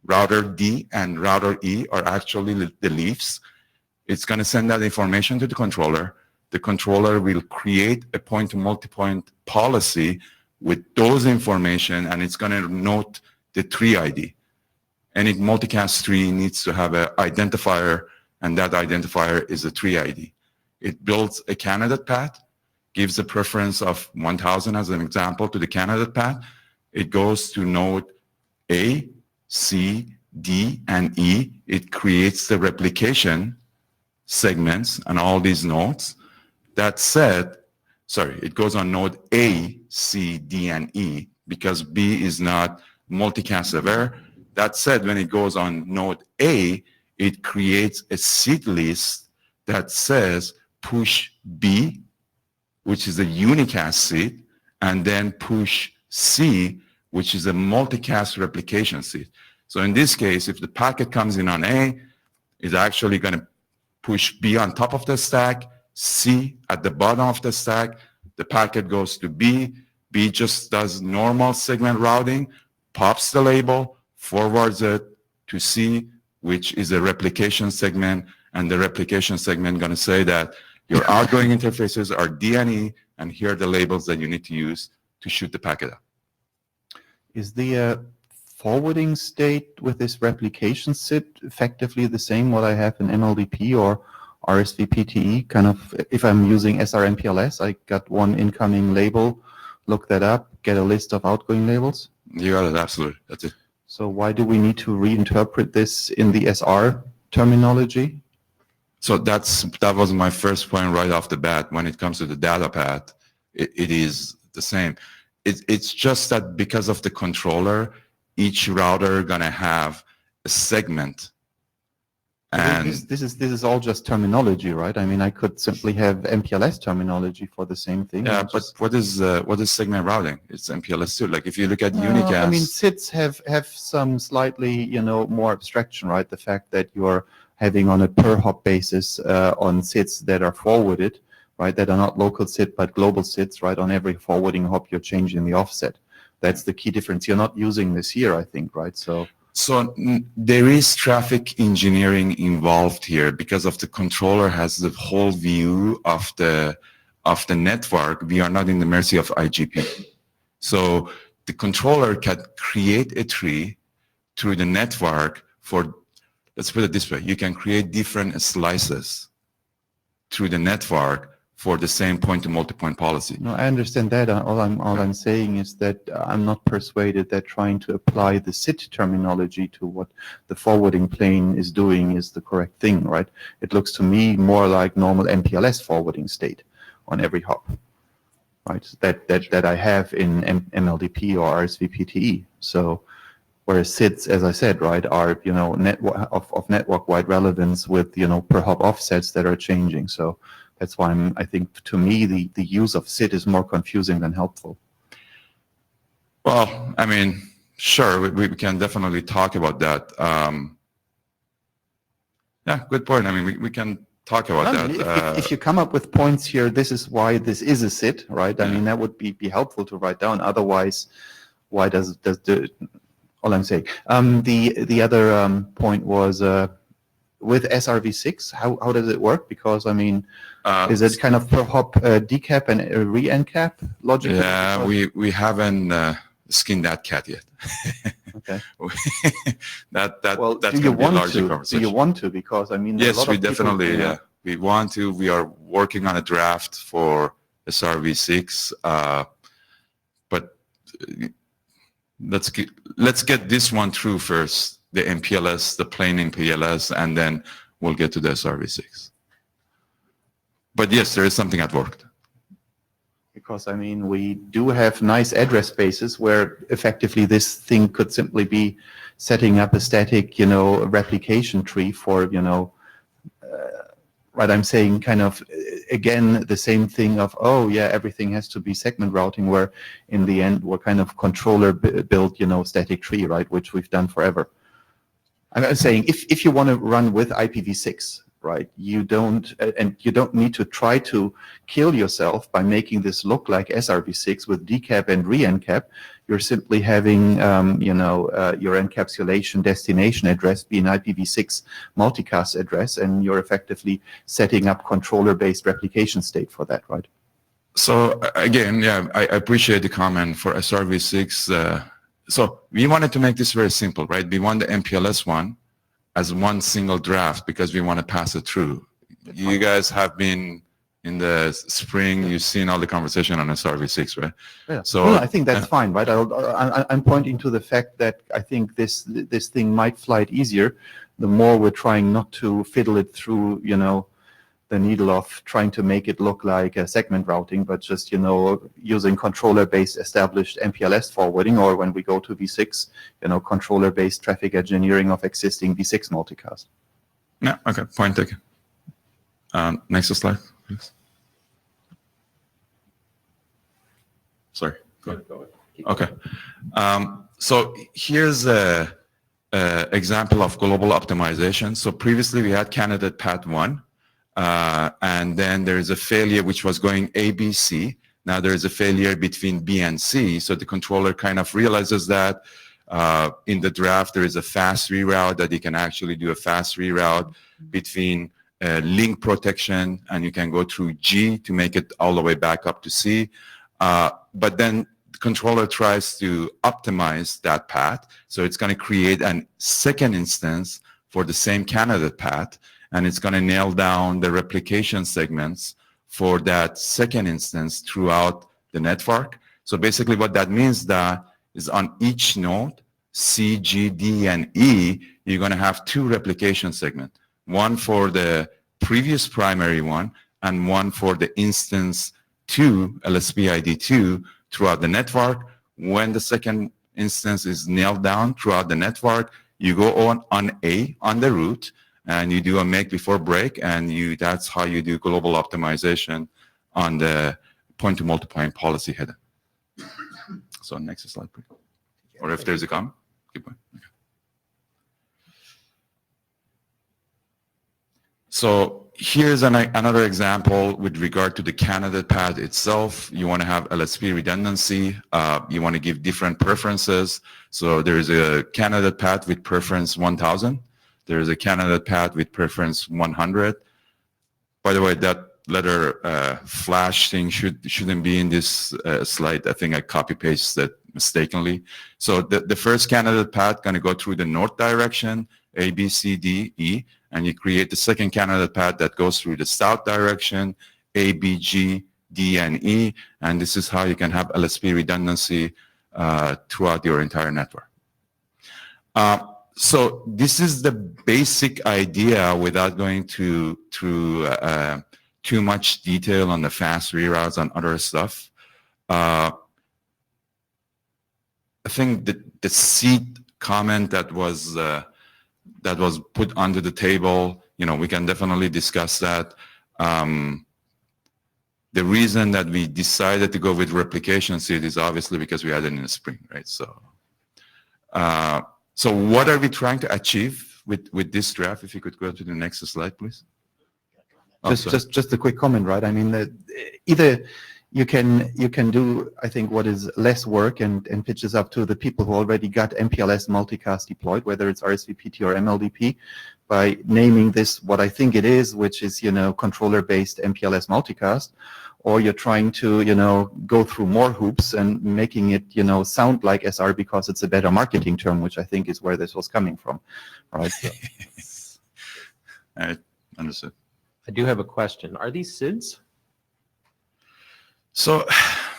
router D and router E are actually the leaves. It's going to send that information to the controller. The controller will create a point-to-multipoint policy with those information, and it's going to note the tree ID. Any multicast tree needs to have an identifier, and that identifier is a tree ID. It builds a candidate path, gives a preference of 1000 as an example to the candidate path. It goes to node A, C, D, and E. It creates the replication segments and all these nodes. That said, sorry, it goes on node A, C, D, and E because B is not multicast aware. That said, when it goes on node A, it creates a seed list that says push B, which is a unicast seed, and then push C, which is a multicast replication seed. So in this case, if the packet comes in on A, it's actually going to push B on top of the stack, C at the bottom of the stack. The packet goes to B. B just does normal segment routing, pops the label, forwards it to C, which is a replication segment, and the replication segment going to say that your outgoing interfaces are D and E, and here are the labels that you need to use to shoot the packet out. Is the forwarding state with this replication SID effectively the same what I have in NLDP or RSVPTE? Kind of, if I'm using SRMPLS, I got one incoming label, look that up, get a list of outgoing labels? You got it, absolutely. That's it. So why do we need to reinterpret this in the SR terminology? So that was my first point right off the bat. When it comes to the data path, it is the same. It's just that because of the controller, each router gonna have a segment. And this is all just terminology, right? I mean, I could simply have MPLS terminology for the same thing. yeah, but what is segment routing? It's MPLS too. Like if you look at unicast. I mean, SIDs have some slightly, more abstraction, right? The fact that you're having on a per hop basis on SIDs that are forwarded, right? That are not local SID but global SIDs, right? On every forwarding hop, you're changing the offset. That's the key difference. You're not using this here, I think, right? So there is traffic engineering involved here because of the controller has the whole view of the network. We are not in the mercy of IGP. So the controller can create a tree through the network for, let's put it this way, you can create different slices through the network for the same point-to-multipoint policy. No, I understand that. All I'm saying is that I'm not persuaded that trying to apply the SIT terminology to what the forwarding plane is doing is the correct thing, right? It looks to me more like normal MPLS forwarding state on every hop, right? That I have in MLDP or RSVPTE. So, whereas SITs, as I said, right, are network of network-wide relevance with per hop offsets that are changing. So. That's why I think, to me, the use of SIT is more confusing than helpful. Well, I mean, sure, we can definitely talk about that. Yeah, good point. I mean, we can talk about that. If you come up with points here, this is why this is a SIT, right? I mean, that would be helpful to write down. Otherwise, why does all I'm saying. The other point was with SRv6, how does it work? Because I mean, is it kind of per hop decap and re-encap logic? Yeah, we haven't skinned that cat yet. Okay. Well, that's do you going to be a want larger to? conversation. Do you want to? Because I mean, yes, we definitely. We want to. We are working on a draft for SRv6, but let's get this one through first. The MPLS, the plain MPLS, and then we'll get to the SRv6. But yes, there is something at work. Because I mean, we do have nice address spaces where effectively this thing could simply be setting up a static, replication tree for, right? I'm saying kind of, again, the same thing of, oh yeah, everything has to be segment routing, where in the end we're kind of controller built, static tree, right? Which we've done forever. I'm saying if you want to run with IPv6, right, you don't need to try to kill yourself by making this look like SRv6 with decap and re-encap. You're simply having, your encapsulation destination address be an IPv6 multicast address, and you're effectively setting up controller-based replication state for that, right? So again, yeah, I appreciate the comment for SRv6. So we wanted to make this very simple, right? We want the MPLS one as one single draft because we want to pass it through. You guys have been in the spring, you've seen all the conversation on SRv6, right? Yeah. So well, I think that's fine, right? I'm pointing to the fact that I think this thing might fly easier the more we're trying not to fiddle it through, the needle of trying to make it look like a segment routing, but just, using controller-based established MPLS forwarding, or when we go to V6, controller-based traffic engineering of existing V6 multicast. Yeah, okay, point taken. Next slide, please. Sorry, go ahead. Okay. So here's a example of global optimization. So previously we had candidate path 1. And then there is a failure which was going A, B, C. Now there is a failure between B and C. So the controller kind of realizes that in the draft there is a fast reroute, that you can actually do a fast reroute between link protection, and you can go through G to make it all the way back up to C. But then the controller tries to optimize that path. So it's going to create a second instance for the same candidate path, and it's going to nail down the replication segments for that second instance throughout the network. So basically what that means that is on each node, C, G, D, and E, you're going to have 2 replication segments, one for the previous primary one and one for the instance 2, LSP ID 2, throughout the network. When the second instance is nailed down throughout the network, you go on A, on the route, and you do a make before break, and that's how you do global optimization on the point-to-multipoint policy header. So next slide, please. Or if there's a comment, keep going. Okay. So here's another example with regard to the candidate path itself. You want to have LSP redundancy. You want to give different preferences. So there is a candidate path with preference 1000. There is a candidate path with preference 100. By the way, that letter flash thing shouldn't be in this slide. I think I copy-pasted it mistakenly. So the first candidate path going to go through the north direction, A, B, C, D, E, and you create the second candidate path that goes through the south direction, A, B, G, D, and E, and this is how you can have LSP redundancy throughout your entire network. So this is the basic idea without going through too much detail on the fast reroutes and other stuff. I think the seed comment that was put onto the table, we can definitely discuss that. The reason that we decided to go with replication seed is obviously because we had it in the spring, right? So, so what are we trying to achieve with this draft? If you could go to the next slide, please. Just a quick comment, right? I mean, either you can do, I think, what is less work and pitches up to the people who already got MPLS multicast deployed, whether it's RSVPT or MLDP, by naming this what I think it is, which is, controller-based MPLS multicast, or you're trying to, go through more hoops and making it, sound like SR because it's a better marketing term, which I think is where this was coming from, right? So. All right, understood. I do have a question. Are these SIDs? So,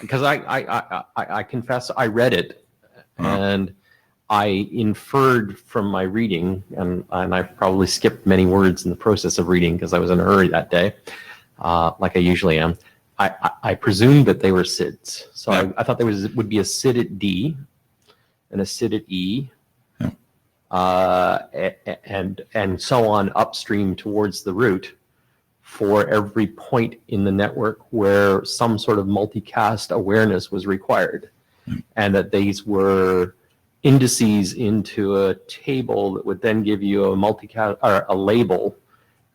because I confess I read it, and I inferred from my reading, and I probably skipped many words in the process of reading because I was in a hurry that day, like I usually am. I presumed that they were SIDs. So yeah. I thought there would be a SID at D and a SID at E, and so on upstream towards the root for every point in the network where some sort of multicast awareness was required, and that these were indices into a table that would then give you a multicast or a label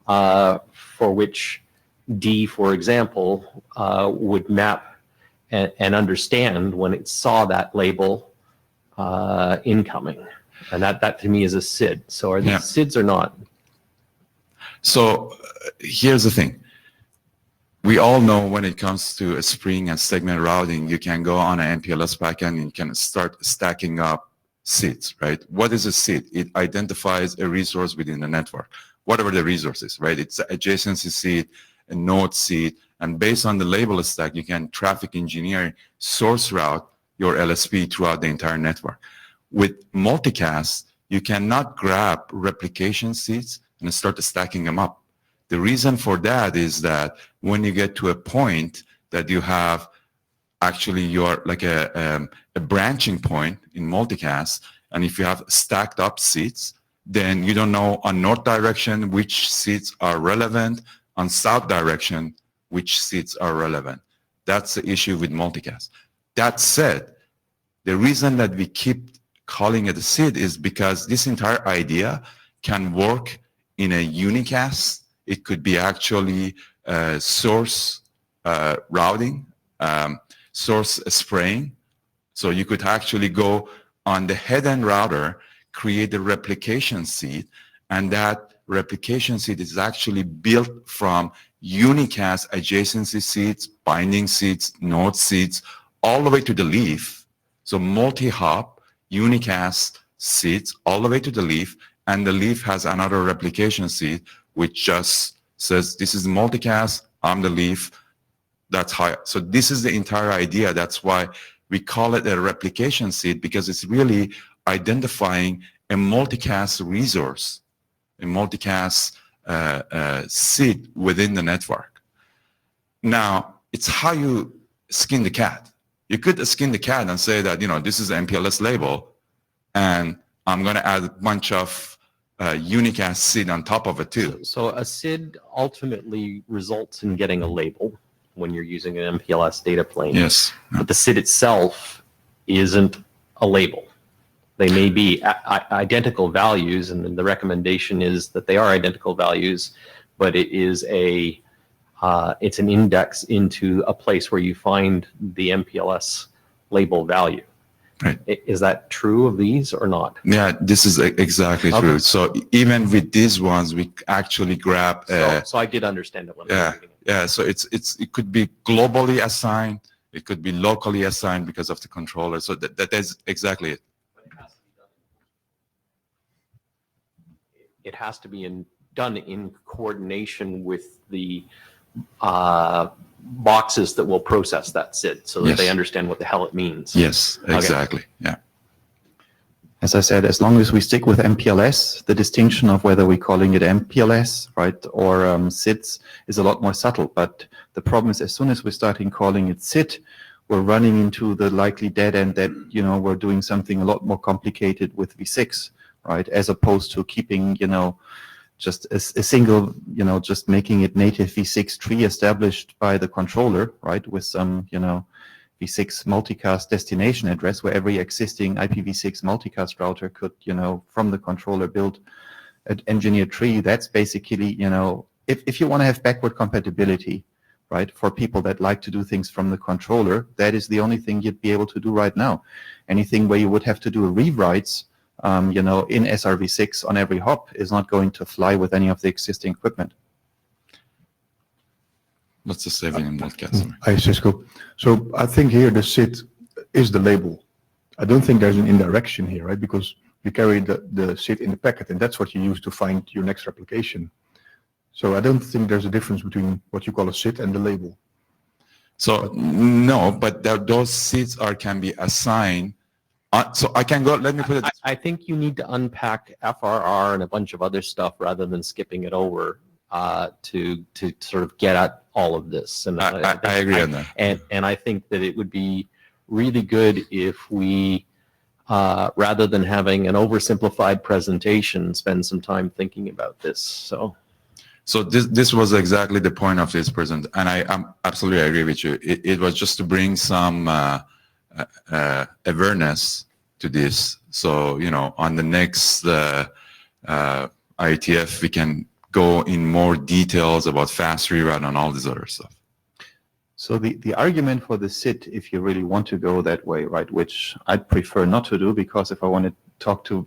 for which D, for example, would map and understand when it saw that label incoming, and that to me is a SID. So are these SIDs or not? So here's the thing. We all know when it comes to a spring and segment routing, you can go on an MPLS backend and you can start stacking up SIDs, right? What is a SID? It identifies a resource within the network, whatever the resource is, right? It's an adjacency SID, a node SID, and based on the label stack, you can traffic engineer, source route your LSP throughout the entire network. With multicast, you cannot grab replication SIDs and start stacking them up. The reason for that is that when you get to a point that you have actually your like a branching point in multicast, and if you have stacked up SIDs, then you don't know on north direction which SIDs are relevant, on south direction which SIDs are relevant. That's the issue with multicast. That said, the reason that we keep calling it a SID is because this entire idea can work in a unicast. It could be actually source routing, source spraying. So you could actually go on the head-end router, create a replication seed, and that replication seed is actually built from unicast adjacency seeds, binding seeds, node seeds, all the way to the leaf. So multi-hop unicast seeds all the way to the leaf, and the leaf has another replication seed which just says, this is multicast, I'm the leaf, that's how. So this is the entire idea. That's why we call it a replication seed, because it's really identifying a multicast resource, a multicast seed within the network. Now, it's how you skin the cat. You could skin the cat and say that, this is the MPLS label, and I'm going to add a bunch of unicast SID on top of it too. So a SID ultimately results in getting a label when you're using an MPLS data plane. Yes. But the SID itself isn't a label. They may be identical values, and the recommendation is that they are identical values, but it is it's an index into a place where you find the MPLS label value. Right. Is that true of these or not? Yeah, this is exactly Okay. true. So even with these ones, we actually grab. So I did understand it when I was reading it. Yeah. So it could be globally assigned. It could be locally assigned because of the controller. So that is exactly it. It has to be done in coordination with the boxes that will process that SID so that Yes. they understand what the hell it means. Yes, Okay. exactly. Yeah. As I said, as long as we stick with MPLS, the distinction of whether we're calling it MPLS, right, or SIDs is a lot more subtle. But the problem is, as soon as we're starting calling it SID, we're running into the likely dead end that, you know, we're doing something a lot more complicated with V6, right, as opposed to keeping, you know, just a single, you know, just making it native V6 tree established by the controller, right, with some, you know, V6 multicast destination address where every existing IPv6 multicast router could, you know, from the controller build an engineered tree. That's basically, you know, if you want to have backward compatibility, right, for people that like to do things from the controller, that is the only thing you'd be able to do right now. Anything where you would have to do rewrites, you know, in SRv6 on every hop is not going to fly with any of the existing equipment. Let's just save it in multicast. Hi, Cisco. So I think here the SID is the label. I don't think there's an indirection here, right? Because you carry the SID in the packet, and that's what you use to find your next replication. So I don't think there's a difference between what you call a SID and the label. So no, but those SIDs can be assigned. So I can go, let me put it. I think you need to unpack FRR and a bunch of other stuff rather than skipping it over to sort of get at all of this. And I agree on that. And I think that it would be really good if we, rather than having an oversimplified presentation, spend some time thinking about this. So this was exactly the point of this present, and I absolutely agree with you. It was just to bring some awareness to this. So, you know, on the next IETF, we can go in more details about fast reroute and all this other stuff. So the argument for the SID, if you really want to go that way, right, which I'd prefer not to do, because if I want to talk to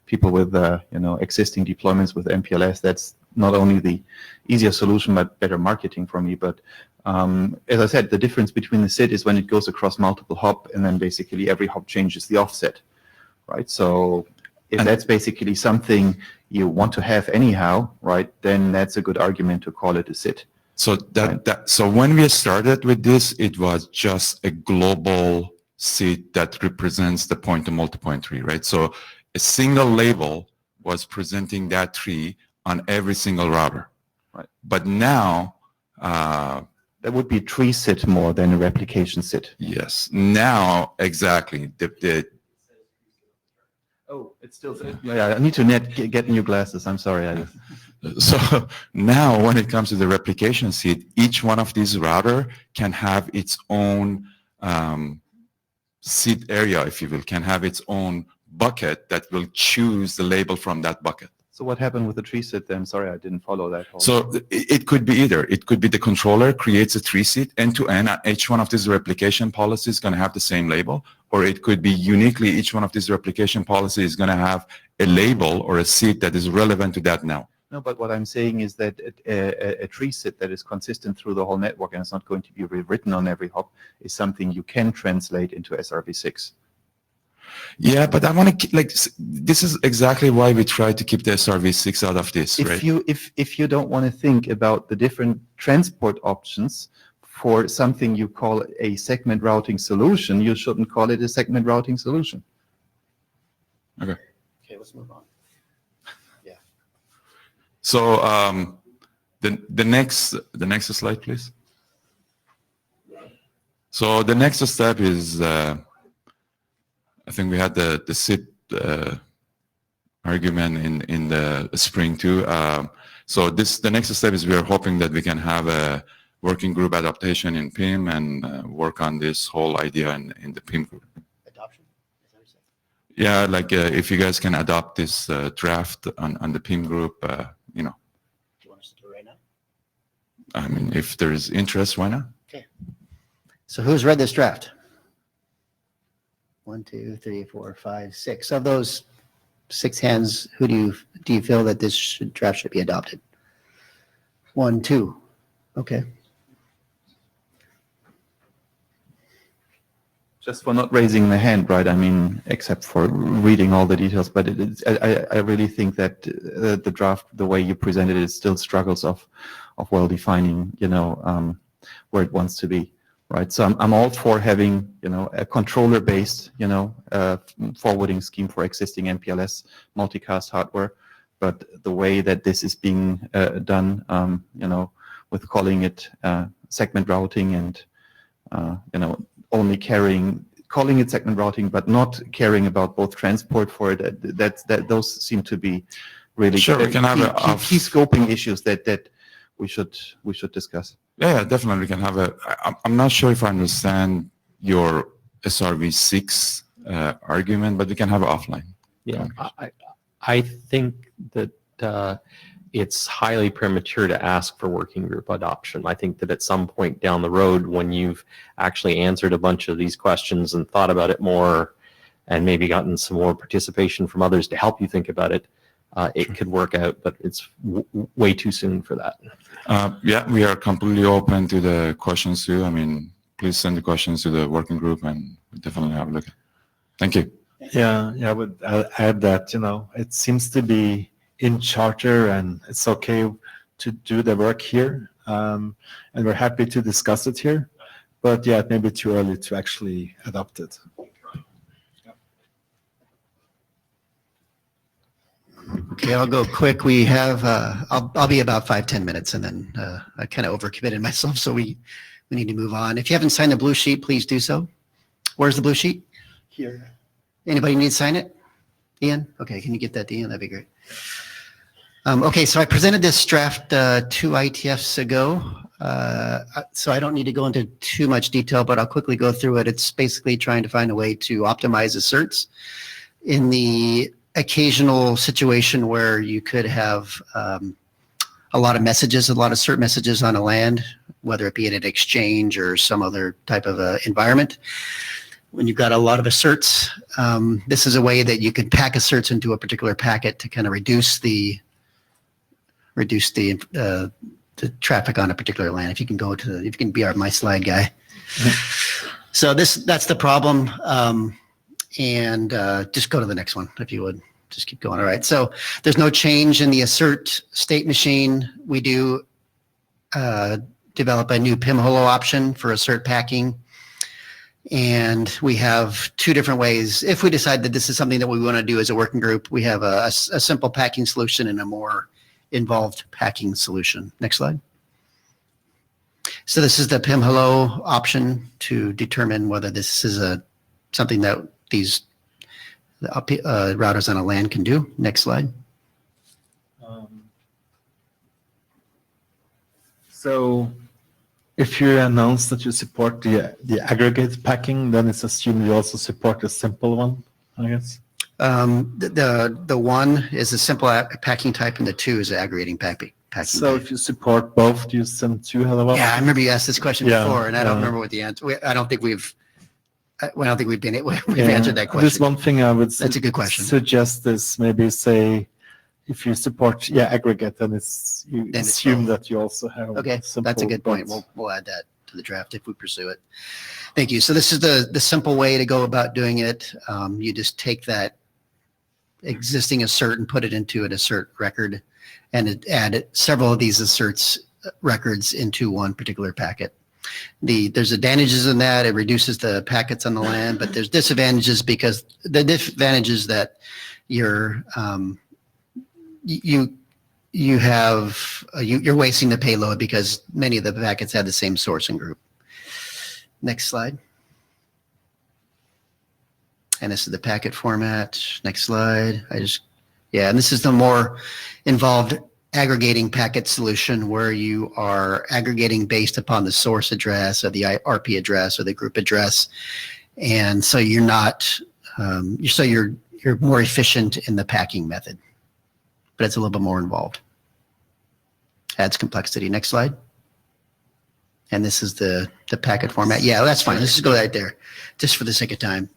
people with, you know, existing deployments with MPLS, that's not only the easier solution, but better marketing for me. But as I said, the difference between the SID is when it goes across multiple hop, and then basically every hop changes the offset, right? So if that's basically something you want to have anyhow, right, then that's a good argument to call it a SID. So so when we started with this, it was just a global SID that represents the point-to-multipoint tree, right? So a single label was presenting that tree on every single router, right? But now that would be tree SID more than a replication SID. Yes. Now exactly. Oh, it's still. Yeah, I need to get new glasses. I'm sorry. So now when it comes to the replication SID, each one of these router can have its own SID area, if you will, can have its own bucket that will choose the label from that bucket. So what happened with the tree SID then? Sorry, I didn't follow that. So it could be either. It could be the controller creates a tree SID end-to-end. Each one of these replication policies is going to have the same label, or it could be uniquely each one of these replication policies is going to have a label or a SID that is relevant to that now. No, but what I'm saying is that a tree SID that is consistent through the whole network and it's not going to be rewritten on every hop is something you can translate into SRv6. Yeah, but I want to like this is exactly why we try to keep the SRv6 out of this, right? If you don't want to think about the different transport options for something you call a segment routing solution, you shouldn't call it a segment routing solution. Okay. Okay, let's move on. Yeah. So the next slide, please. So the next step is I think we had the SID argument in the spring too. So the next step is we are hoping that we can have a working group adaptation in PIM and work on this whole idea in the PIM group. Adoption? Is that what you said? Yeah, like if you guys can adopt this draft on the PIM group, you know. Do you want us to do it right now? I mean, if there's interest, why not? Okay. So who's read this draft? 1, 2, 3, 4, 5, 6. Of those 6 hands, who do you feel that this draft should be adopted? 1, 2. Okay. Just for not raising the hand, right? I mean, except for reading all the details, but I really think that the draft, the way you presented it, still struggles of well defining, where it wants to be, right? So I'm all for having, a controller-based, forwarding scheme for existing MPLS multicast hardware, but the way that this is being done, with calling it segment routing and, only calling it segment routing, but not caring about both transport for it. Those seem to be really Sure, we can have key scoping issues that we should discuss. Yeah, definitely we can have I'm not sure if I understand your SRv6 argument, but we can have it offline. Yeah, I think that it's highly premature to ask for working group adoption. I think that at some point down the road, when you've actually answered a bunch of these questions and thought about it more, and maybe gotten some more participation from others to help you think about it, it could work out, but it's way too soon for that. Yeah, we are completely open to the questions too. I mean, please send the questions to the working group and we'll definitely have a look. Thank you. Yeah, I would add that, it seems to be in charter and it's okay to do the work here. And we're happy to discuss it here, but yeah, it may be too early to actually adopt it. Okay, I'll go quick. We have, I'll be about 5-10 minutes, and then I kind of overcommitted myself, so we need to move on. If you haven't signed the blue sheet, please do so. Where's the blue sheet? Here. Anybody need to sign it? Ian? Okay, can you get that to Ian? That'd be great. Okay, so I presented this draft 2 IETFs ago, so I don't need to go into too much detail, but I'll quickly go through it. It's basically trying to find a way to optimize asserts in the occasional situation where you could have a lot of messages, a lot of cert messages on a land, whether it be in an exchange or some other type of environment. When you've got a lot of asserts, this is a way that you can pack asserts into a particular packet to kind of reduce the traffic on a particular land. If you can be my slide guy. So that's the problem. And just go to the next one, if you would. Just keep going. All right. So there's no change in the assert state machine. We do develop a new PIM holo option for assert packing. And we have 2 different ways. If we decide that this is something that we want to do as a working group, we have a simple packing solution and a more involved packing solution. Next slide. So this is the PIM holo option to determine whether this is something that these routers on a LAN can do. Next slide. So if you announce that you support the aggregate packing, then it's assumed you also support the simple one, I guess. The 1 is a simple packing type, and the 2 is an aggregating packing. So if you support both, do you send 2 hello? Yeah, I remember you asked this question before, and I don't remember what the answer. I don't think we've answered that question. There's one thing I would That's a good question. Suggest is maybe say if you support aggregate, then you assume that you also have. Okay, simple, that's a good point. We'll add that to the draft if we pursue it. Thank you. So this is the simple way to go about doing it. You just take that existing assert and put it into an assert record, and add several of these asserts records into one particular packet. There's advantages in that. It reduces the packets on the LAN, but there's disadvantages because the disadvantage is that you're wasting the payload because many of the packets have the same sourcing group. Next slide. And this is the packet format. Next slide. And this is the more involved aggregating packet solution where you are aggregating based upon the source address or the RP address or the group address. And so you're more efficient in the packing method, but it's a little bit more involved. Adds complexity. Next slide. And this is the packet format. Yeah, that's fine. Let's just go right there just for the sake of time.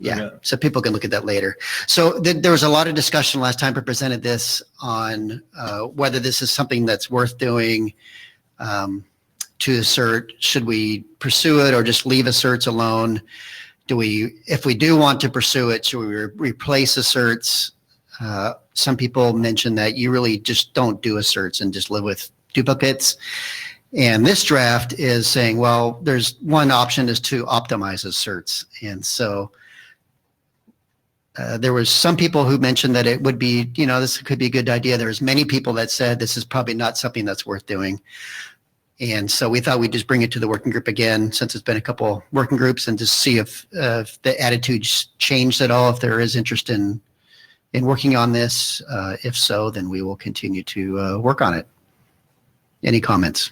Yeah, so people can look at that later. So there was a lot of discussion last time I presented this on whether this is something that's worth doing to assert. Should we pursue it or just leave asserts alone? if we do want to pursue it, should we replace asserts? Some people mention that you really just don't do asserts and just live with duplicates. And this draft is saying, well, there's one option is to optimize asserts. And so there was some people who mentioned that it would be, this could be a good idea. There's many people that said this is probably not something that's worth doing. And so we thought we'd just bring it to the working group again, since it's been a couple working groups, and just see if the attitudes changed at all, if there is interest in working on this. If so, then we will continue to work on it. Any comments?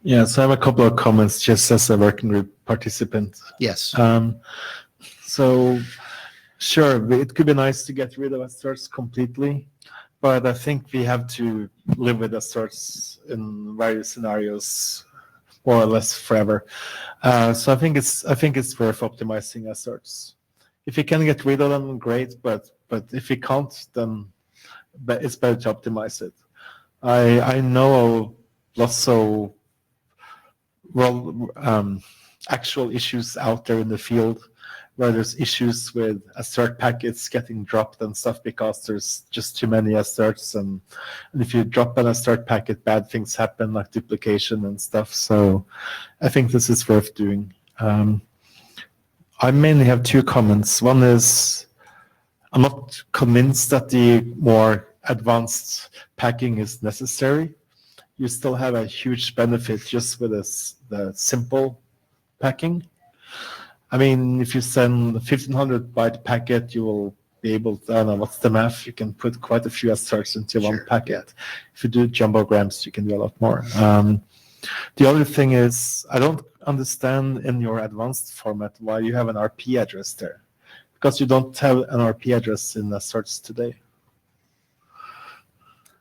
Yes, I have a couple of comments just as a working group participant. Yes. So, sure, it could be nice to get rid of asserts completely, but I think we have to live with asserts in various scenarios, more or less forever. So I think it's worth optimizing asserts. If you can get rid of them, great, but if you can't, then it's better to optimize it. I know lots of actual issues out there in the field where there's issues with assert packets getting dropped and stuff because there's just too many asserts, and if you drop an assert packet, bad things happen like duplication and stuff. So I think this is worth doing. I mainly have two comments. One is I'm not convinced that the more advanced packing is necessary. You still have a huge benefit just with the simple packing. I mean, if you send a 1500 byte packet, you will be able to, I don't know, what's the math? You can put quite a few asserts into one packet. If you do jumbograms, you can do a lot more. The other thing is, I don't understand in your advanced format why you have an RP address there, because you don't have an RP address in asserts today.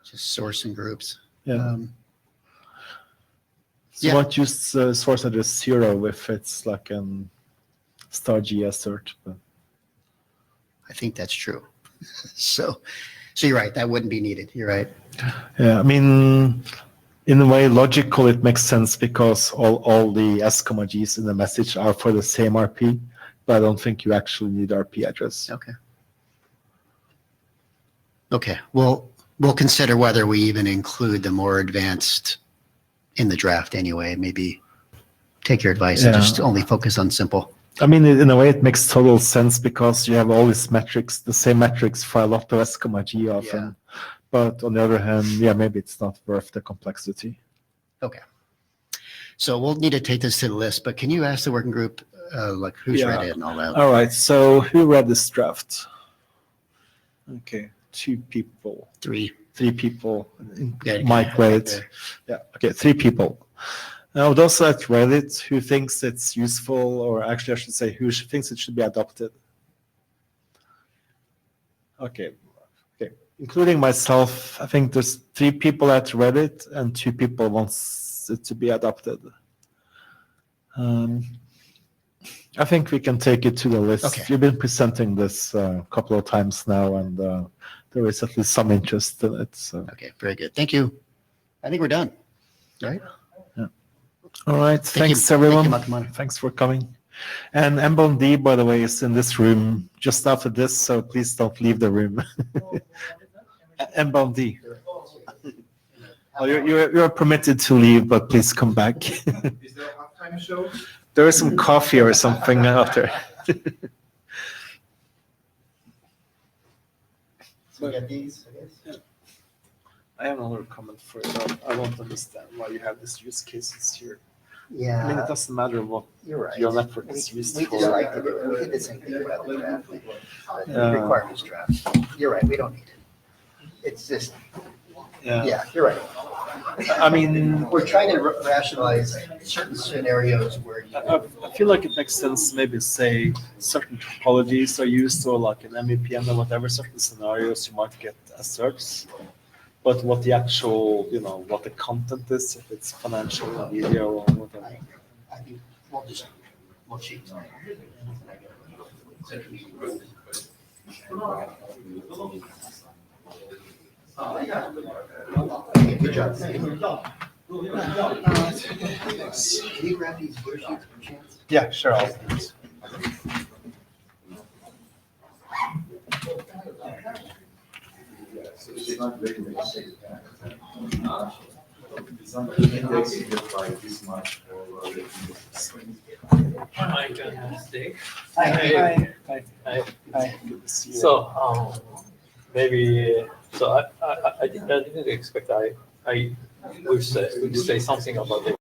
Just source and groups. Yeah. So what use source address 0 if it's like an *G assert? But I think that's true. So you're right. That wouldn't be needed. You're right. Yeah, I mean, in a way, logical, it makes sense because all the S, G's in the message are for the same RP, but I don't think you actually need RP address. Okay. Okay. Well, we'll consider whether we even include the more advanced in the draft anyway. Maybe take your advice and just only focus on simple. I mean, in a way, it makes total sense because you have all these metrics, the same metrics for a lot of S, G often. Yeah. But on the other hand, maybe it's not worth the complexity. Okay. So we'll need to take this to the list, but can you ask the working group, like who's read it and all that? All right. So who read this draft? Okay. 2 people. 3. 3 people. Mike read it. Yeah. Okay. 3 people. Now, those that read it, who thinks it's useful, or actually I should say who thinks it should be adopted? Okay. Okay. Including myself, I think there's 3 people that read it and 2 people wants it to be adopted. I think we can take it to the list. Okay. You've been presenting this a couple of times now, and there is at least some interest in it. So. Okay, very good. Thank you. I think we're done. All right. Yeah. All right. Thanks, everyone. Thanks for coming. And M-Bond-D, by the way, is in this room just after this, so please don't leave the room. M-Bond-D. Oh, you're permitted to leave, but please come back. Is there a halftime show? There is some coffee or something out there. So we got these, I guess. Yeah. I have another comment for you. I don't understand why you have these use cases here. Yeah. I mean, it doesn't matter what your network is used for. We did the same thing about the draft. The requirements draft. You're right. We don't need it. It's just. Yeah, you're right. I mean, we're trying to rationalize certain scenarios where I feel like it makes sense. Maybe say certain topologies are used, or like an MEPM or whatever. Certain scenarios you might get asserts, but what the actual, what the content is, if it's financial or media or whatever. I think we'll cheat. Good job. Can you grab these worksheets per chance? Yeah, sure. So, maybe, so I didn't expect I would say something about the